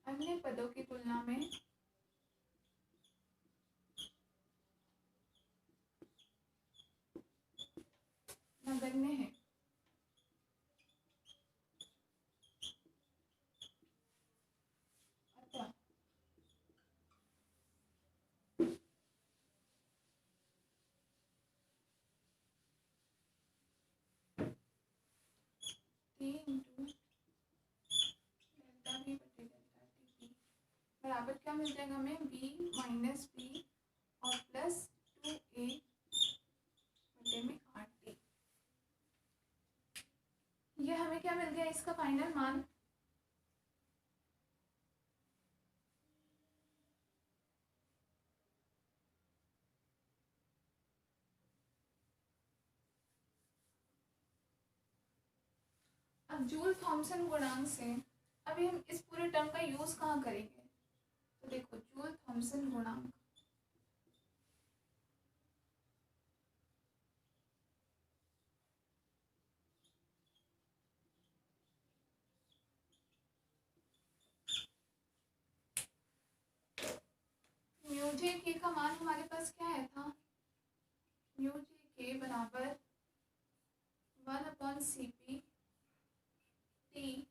अन्य पदों की तुलना में नगण्य है। अतः टी इंटू डेल्टा बी बटे डेल्टा टी बराबर क्या मिल जाएगा हमें, बी माइनस बी और प्लस 2a बटे में RT। ये हमें क्या मिल गया इसका फाइनल मान। अब जूल थॉमसन गुणांक से अभी हम इस पूरे टर्म का यूज कहाँ करेंगे, तो देखो जूल थॉमसन गुणांक म्यू जे के का मान हमारे पास क्या आया था, म्यू जे के बराबर 1/CP टी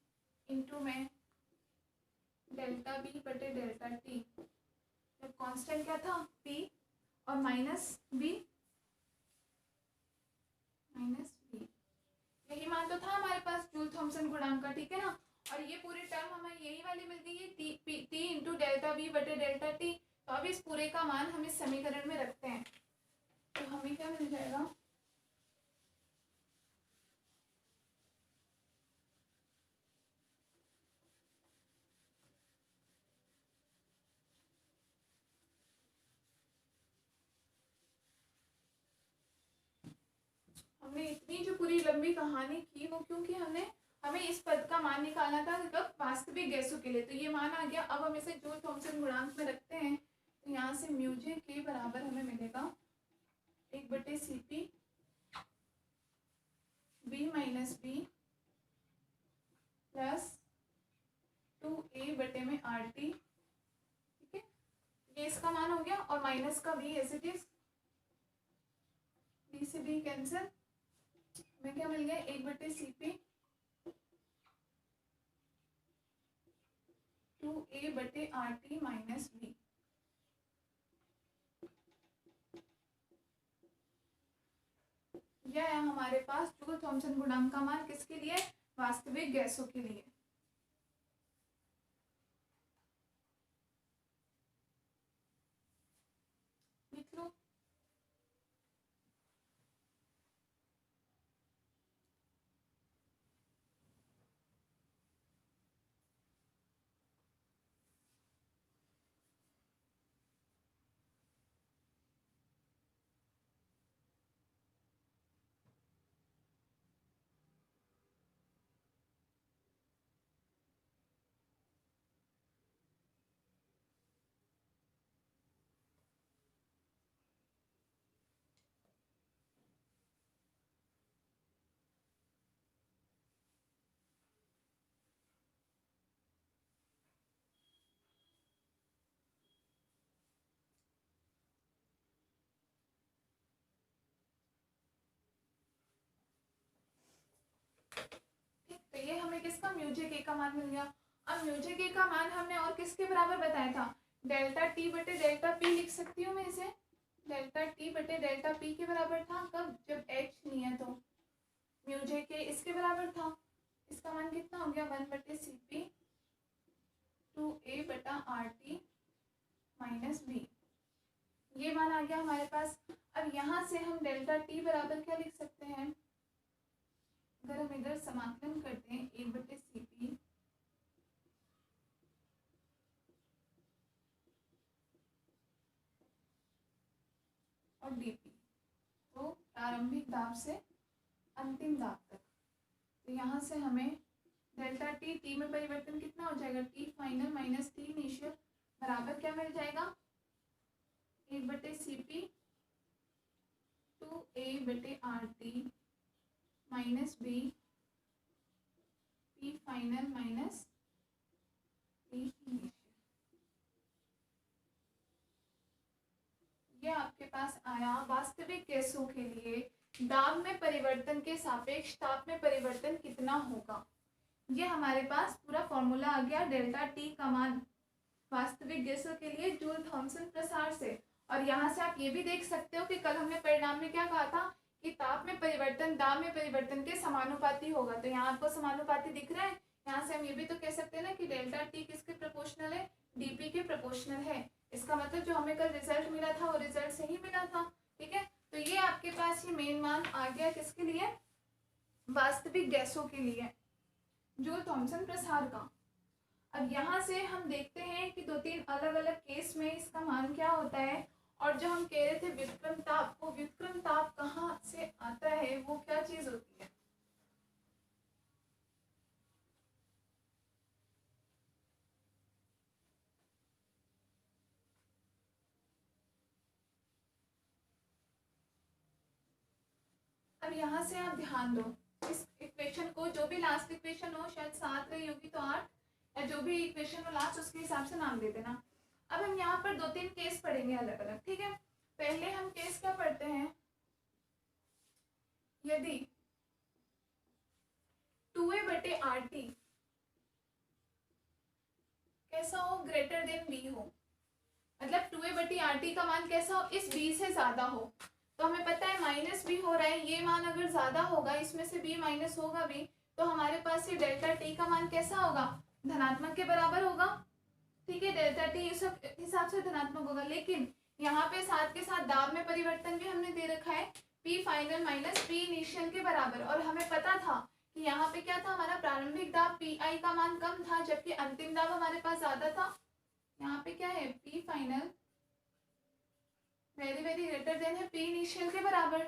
इंटू में डेल्टा बी बटे डेल्टा टी, जब कांस्टेंट क्या था पी और माइनस बी, यही मान तो था हमारे पास जूल थॉमसन गुणांक का, ठीक है ना। और ये पूरी टर्म हमें यही वाली मिल गई है टी इंटू डेल्टा बी बटे डेल्टा टी। तो अब इस पूरे का मान हम इस समीकरण में रखते हैं, तो हमें क्या मिल जाएगा, हमने इतनी जो पूरी लंबी कहानी की वो क्योंकि हमें इस पद का मान निकालना था कब, वास्तविक गैसों के लिए। तो ये मान आ गया, अब हम इसे जूल थॉमसन गुणांक में रखते हैं। तो यहाँ से म्यू जे के बराबर हमें मिलेगा 1/CP B minus B plus 2a बटे में RT, ठीक है। ये इसका मान हो गया और माइनस का b as it is, b से b कैंसिल, हमें क्या मिल गया 1/CP 2a बटे RT माइनस b। यह है हमारे पास जूल थॉमसन गुणांक का मान, किसके लिए, वास्तविक गैसों के लिए। लिख लो। तो ये हमें किसका, म्यू जे के का मान मिल गया। अब म्यू जे के का मान हमने और किसके बराबर बताया था, डेल्टा टी बटे डेल्टा पी लिख सकती हूँ मैं इसे, डेल्टा टी बटे डेल्टा पी के बराबर था कब, जब एच नहीं है तो। म्यू जे के इसके बराबर था, इसका मान कितना हो गया 1/CP 2a बटा RT माइनस बी, ये मान आ गया हमारे पास। अब यहाँ से हम डेल्टा टी बराबर क्या लिख सकते हैं, अगर हम इधर समाकलन करते हैं 1/CP और dP, तो प्रारंभिक दाब से अंतिम दाब तक, तो यहाँ से हमें डेल्टा टी में परिवर्तन कितना हो जाएगा, T final minus T initial बराबर क्या मिल जाएगा 1/CP 2a बटे RT minus B P final minus P initial. ये आपके पास आया वास्तविक गैसों के लिए दाब में परिवर्तन के सापेक्ष ताप में परिवर्तन कितना होगा। ये हमारे पास पूरा फॉर्मूला आ गया डेल्टा टी का मान वास्तविक गैसों के लिए जूल थॉमसन प्रसार से। और यहाँ से आप ये भी देख सकते हो कि कल हमने परिणाम में क्या कहा था कि ताप में परिवर्तन दाब में परिवर्तन के समानुपाती होगा। तो यहाँ आपको समानुपाती दिख रहा है, यहाँ से हम ये भी तो कह सकते हैं ना कि डेल्टा टी किसके प्रोपोर्शनल है, डीपी के प्रोपोर्शनल है। इसका मतलब जो हमें कल रिजल्ट मिला था वो रिजल्ट सही मिला था। ठीक है, तो ये आपके पास ये मेन मान आ गया किसके लिए, वास्तविक गैसों के लिए, जूल थॉमसन प्रसार का। अब यहाँ से हम देखते हैं कि 2-3 अलग अलग केस में इसका मान क्या होता है। और जो हम कह रहे थे व्युत्क्रम ताप, वो व्युत्क्रम ताप कहाँ से आता है, वो क्या चीज होती है। अब यहाँ से आप ध्यान दो इस इक्वेशन को, जो भी लास्ट इक्वेशन हो, शायद 7 रही होगी तो 8, या जो भी इक्वेशन हो लास्ट उसके हिसाब से नाम दे देना। अब हम यहाँ पर 2-3 केस पढ़ेंगे अलग अलग। ठीक है, पहले हम केस क्या पढ़ते हैं, यदि 2a/RT कैसा हो, ग्रेटर देन b हो, मतलब 2a/RT का मान कैसा हो, इस b से ज्यादा हो। तो हमें पता है माइनस b हो रहा है, ये मान अगर ज्यादा होगा, इसमें से b माइनस होगा b, तो हमारे पास ये डेल्टा t का मान कैसा होगा, धनात्मक के बराबर होगा। ठीक है, डेल्टा t इस हिसाब से धनात्मक होगा। लेकिन यहाँ पे साथ के साथ दाब में परिवर्तन भी हमने दे रखा है, p final minus p initial के बराबर। और हमें पता था कि यहाँ पे क्या था, हमारा प्रारंभिक दाब pi का मान कम था, जबकि अंतिम दाब हमारे पास ज्यादा था। यहाँ पे क्या है, p final very very greater then है p इनिशियल के बराबर।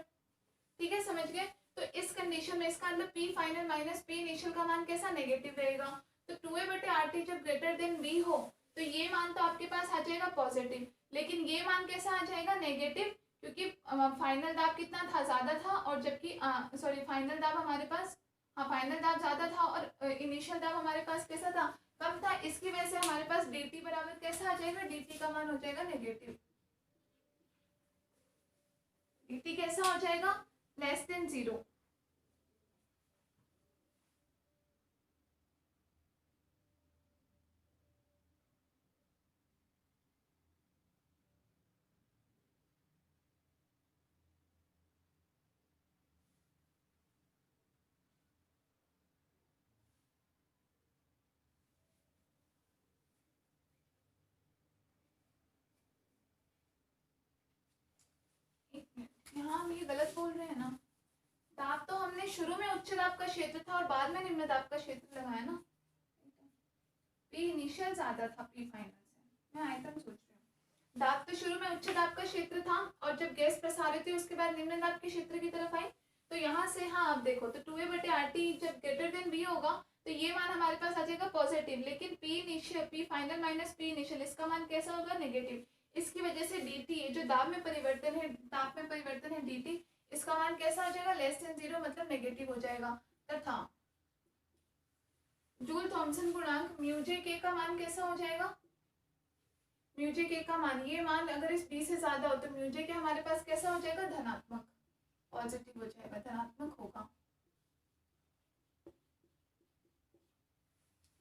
ठीक है, समझ गए। तो इस कंडीशन में इसका मतलब p final minus p initial का मान कैसा, नेगेटिव रहेगा। तो 2a/RT जब ग्रेटर देन b हो तो ये मान तो आपके पास आ जाएगा पॉजिटिव, लेकिन ये मान कैसा आ जाएगा, नेगेटिव, क्योंकि फाइनल दाब कितना था, ज्यादा था। और जबकि सॉरी फाइनल दाब हमारे पास, हाँ फाइनल दाब ज्यादा था और इनिशियल दाब हमारे पास कैसा था, कम था। इसकी वजह से हमारे पास dt बराबर कैसा आ जाएगा, dt का मान हो जाएगा नेगेटिव। dt कैसा हो जाएगा, लेस देन 0। यहाँ हम ये गलत बोल रहे हैं ना, दाब तो हमने शुरू में उच्च दाब का क्षेत्र था और बाद में निम्न दाब का क्षेत्र लगाया ना। पी इनिशियल ज्यादा था पी फाइनल से, मैं आयतन सोच रही हूँ। दाब तो शुरू में उच्च दाब का क्षेत्र था और जब गैस प्रसारित हुई उसके बाद निम्न दाब के क्षेत्र की तरफ आई। तो यहाँ से हाँ आप देखो, तो 2a/RT जब ग्रेटर देन b होगा तो ये मान हमारे पास आ जाएगा पॉजिटिव, लेकिन p initial, p final minus p initial, इसका मान कैसा होगा, नेगेटिव। इसकी वजह से dt, जो दाब में परिवर्तन है, ताप में परिवर्तन है dt, इसका मान कैसा हो जाएगा, लेस देन 0, मतलब नेगेटिव हो जाएगा। तथा जूल थॉमसन गुणांक म्यू जे के का मान कैसा हो जाएगा, म्यू जे के का मान, ये मान अगर इस b से ज्यादा हो तो म्यू जे के हमारे पास कैसा हो जाएगा, धनात्मक, पॉजिटिव हो जाएगा, धनात्मक होगा।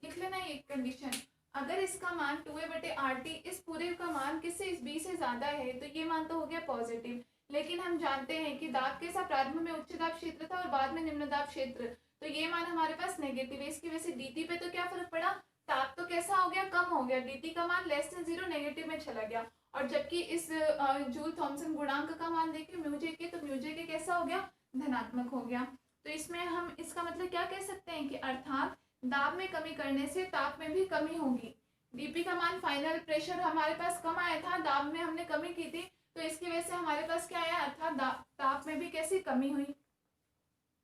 लिख लेना एक कंडीशन, अगर इसका मान 2a/RT इस पूरे का मान किससे, इस b से ज्यादा है, तो ये मान तो हो गया पॉजिटिव। लेकिन हम जानते हैं कि दाब के साथ प्रारंभ में उच्च दाब क्षेत्र था और बाद में निम्न दाब क्षेत्र, तो ये मान हमारे पास नेगेटिव है। इसकी वजह से dt पे तो क्या फर्क पड़ा, ताप तो कैसा हो गया, कम हो गया, dt का मान लेस देन 0, नेगेटिव में चला गया। और जबकि इस जूल थॉमसन गुणांक का मान देखें म्यू जे के, तो म्यू जे के कैसा हो गया, धनात्मक हो गया। तो इसमें हम इसका मतलब क्या कह सकते हैं कि अर्थात दाब में कमी करने से ताप में भी कमी होगी। डीपी का मान, फाइनल प्रेशर हमारे पास कम आया था, दाब में हमने कमी की थी, तो इसकी वजह से हमारे पास क्या आया, अर्थात ताप में भी कैसी कमी हुई।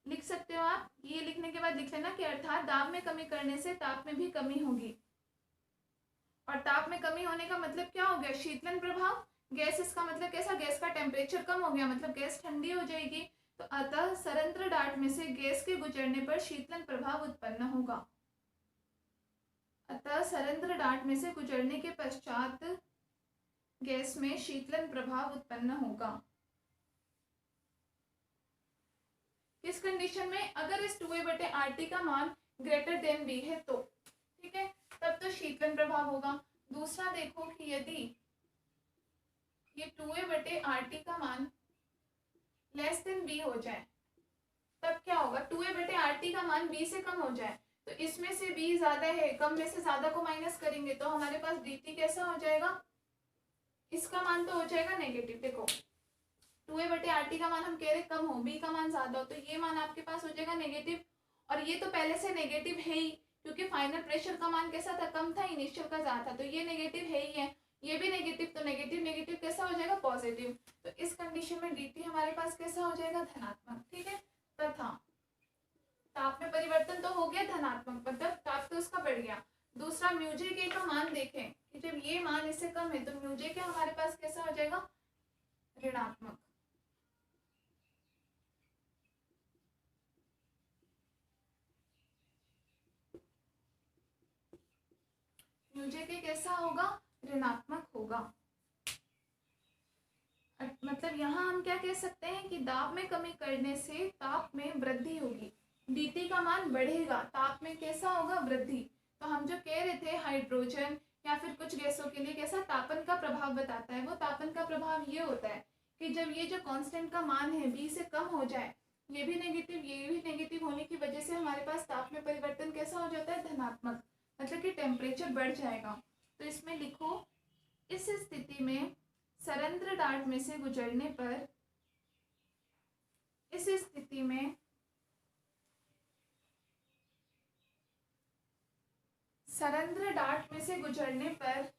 लिख सकते हो आप, ये लिखने के बाद लिख लेना कि अर्थात दाब में कमी करने से ताप में भी कमी होगी। और ताप में कमी होने का मतलब क्या हो गया, शीतलन प्रभाव, गैस, इसका मतलब कैसा, गैस का टेम्परेचर कम हो गया, मतलब गैस ठंडी हो जाएगी। तो अतः सरंध्र डाट में से गैस के गुजरने पर शीतलन प्रभाव उत्पन्न होगा। अतः सरंध्र डाट में से गुजरने के पश्चात गैस में शीतलन प्रभाव उत्पन्न होगा। किस कंडीशन में, अगर इस 2a/RT का मान ग्रेटर देन b है तो, ठीक है, तब तो शीतलन प्रभाव होगा। दूसरा देखो कि यदि ये 2a/RT का मान लेस देन b हो जाए, तब क्या होगा, 2a/RT का मान b से कम हो जाए, तो इसमें से b ज्यादा है, कम में से ज्यादा को माइनस करेंगे तो हमारे पास dt कैसा हो जाएगा, इसका मान तो हो जाएगा नेगेटिव। देखो 2a/RT का मान हम कह रहे कम हो, b का मान ज्यादा हो, तो ये मान आपके पास हो जाएगा नेगेटिव। और ये तो पहले से नेगेटिव है ही, क्योंकि फाइनल प्रेशर का मान कैसा था, कम था, इनिशियल का ज्यादा था, तो ये नेगेटिव है ही है। ये भी नेगेटिव, तो नेगेटिव नेगेटिव कैसा हो जाएगा, पॉजिटिव। तो इस कंडीशन में dt हमारे पास कैसा हो जाएगा, धनात्मक। ठीक है, तथा ताप में परिवर्तन तो हो गया धनात्मक, मतलब ताप तो उसका बढ़ गया। दूसरा म्यूजे के का मान देखें कि जब ये मान इससे कम है तो म्यूजे के हमारे पास कैसा हो जाएगा, ऋणात्मक। म्यूजे के कैसा होगा, ऋणात्मक होगा। मतलब यहाँ हम क्या कह सकते हैं कि दाब में कमी करने से ताप में वृद्धि होगी, dt का मान बढ़ेगा, ताप में कैसा होगा, वृद्धि। तो हम जो कह रहे थे हाइड्रोजन या फिर कुछ गैसों के लिए कैसा तापन का प्रभाव बताता है, वो तापन का प्रभाव ये होता है कि जब ये जो कांस्टेंट का मान है b से कम हो जाए, ये भी नेगेटिव होने की वजह से हमारे पास ताप में परिवर्तन कैसा हो जाता है, धनात्मक, मतलब कि टेम्परेचर बढ़ जाएगा। तो इसमें लिखो, इस स्थिति में सरंध्र डार्ट में से गुजरने पर, इस स्थिति में सरंध्र डार्ट में से गुजरने पर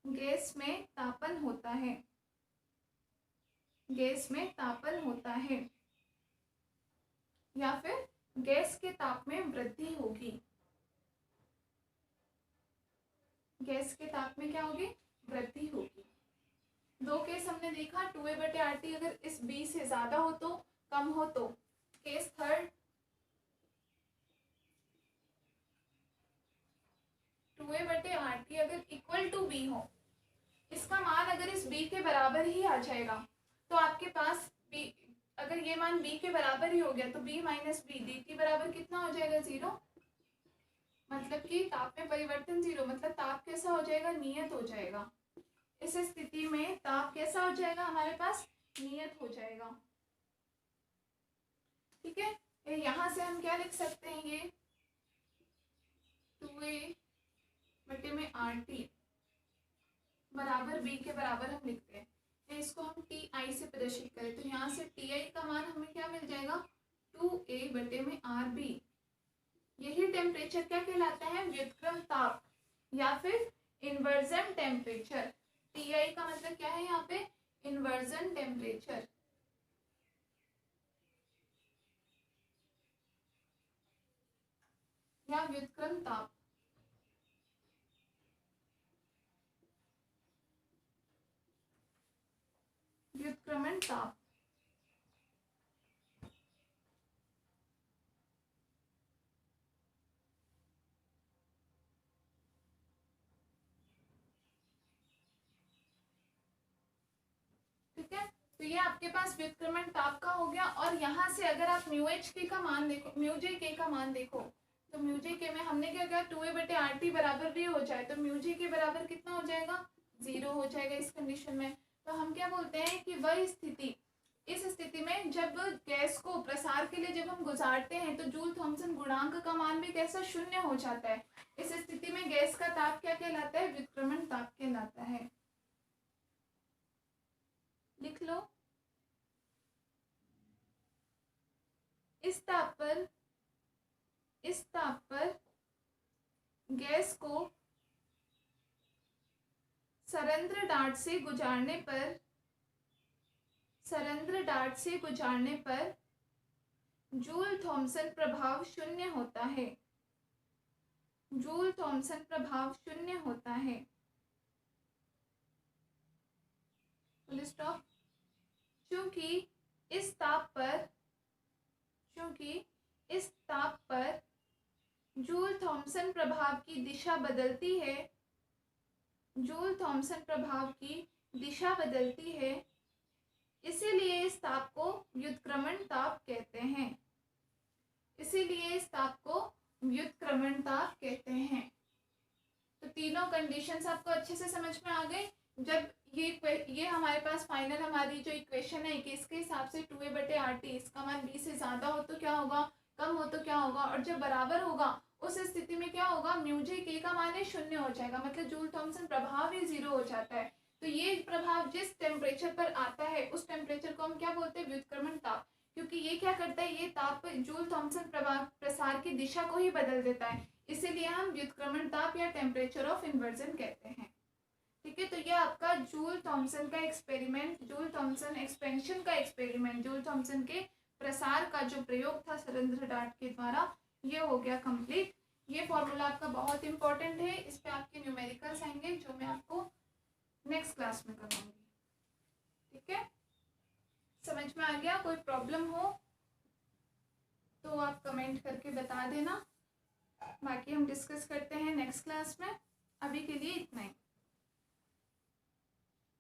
गैस में तापन होता है, गैस में तापन होता है, या फिर गैस के ताप में वृद्धि होगी, गैस के ताप में क्या होगी, वृद्धि होगी। दो केस हमने देखा, 2a/RT अगर इस b से ज्यादा हो तो, कम हो तो। केस थर्ड, 2a/RT अगर इक्वल टू b हो, इसका मान अगर इस b के बराबर ही आ जाएगा तो आपके पास b, अगर ये मान b के बराबर ही हो गया तो b माइनस b, dt बराबर कितना हो जाएगा, 0। मतलब कि ताप में परिवर्तन 0, मतलब ताप कैसा हो जाएगा, नियत हो जाएगा। इस स्थिति में ताप कैसा हो जाएगा, हमारे पास नियत हो जाएगा। ठीक है, यहाँ से हम क्या लिख सकते हैं, ये 2a/RT बराबर b के बराबर हम लिखते हैं। इसको हम ti से प्रदर्शित करें तो यहाँ से ti का मान हमें क्या मिल जाएगा, 2a/RB। यही टेम्परेचर क्या कहलाता है, व्युत्क्रम ताप या फिर इन्वर्जन टेम्परेचर। ti का मतलब क्या है यहाँ पे, इन्वर्जन टेम्परेचर या व्युत्क्रम ताप। व्युत्क्रमण ताप। ठीक है, तो ये आपके पास व्युत्क्रमण ताप का हो गया। और यहाँ से अगर आप म्यूHK का मान देखो, म्यूJK का मान देखो, तो म्यूJK में हमने क्या किया, 2a/RT बराबर भी हो जाए तो म्यूJK बराबर कितना हो जाएगा, 0 हो जाएगा इस कंडीशन में। तो हम क्या बोलते हैं कि वह स्थिति, इस स्थिति में जब गैस को प्रसार के लिए जब हम गुजारते हैं तो जूल थॉमसन गुणांक का मान भी कैसा, 0 हो जाता है। इस स्थिति में गैस का ताप क्या कहलाता है, व्युत्क्रमण ताप कहलाता है। लिख लो, इस ताप पर गैस को सरंध्र डार्ट से गुजारने पर जूल थॉमसन प्रभाव 0 होता है, जूल थॉमसन प्रभाव 0 होता है। Full stop. चूंकि इस ताप पर जूल थॉमसन प्रभाव की दिशा बदलती है, जूल थॉमसन प्रभाव की दिशा बदलती है, इसीलिए इस ताप को व्युत्क्रमण ताप कहते हैं, इसीलिए इस ताप को व्युत्क्रमण ताप कहते हैं। तो तीनों कंडीशंस आपको अच्छे से समझ में आ गए जब ये हमारे पास फाइनल हमारी जो इक्वेशन है कि इसके हिसाब से 2a/RT इसका मान b से ज़्यादा हो तो क्या होगा, कम हो तो क्या होगा, और जब बराबर होगा उस स्थिति में क्या होगा, म्यूजे के का मान है 0 हो जाएगा, मतलब जूल थॉमसन प्रभाव ही 0 हो जाता है। तो ये प्रभाव जिस टेम्परेचर पर आता है उस टेम्परेचर को हम क्या बोलते हैं, व्युत्क्रमण ताप, क्योंकि ये क्या करता है, ये ताप जूल थॉमसन प्रभाव प्रसार की दिशा को ही बदल देता है, इसीलिए हम व्युत्क्रमण ताप या टेम्परेचर ऑफ इन्वर्जन कहते हैं। ठीक है, तो ये आपका जूल थॉमसन का एक्सपेरिमेंट, जूल थॉमसन एक्सपेंशन का एक्सपेरिमेंट, जूल थॉमसन के प्रसार का जो प्रयोग था सरेंद्र डार्ट के द्वारा, ये हो गया कंप्लीट। ये फॉर्मूला आपका बहुत इंपॉर्टेंट है, इस पे आपके न्यूमेरिकल्स आएंगे जो मैं आपको नेक्स्ट क्लास में करवाऊंगी। ठीक है, समझ में आ गया? कोई प्रॉब्लम हो तो आप कमेंट करके बता देना, बाकी हम डिस्कस करते हैं नेक्स्ट क्लास में। अभी के लिए इतना ही।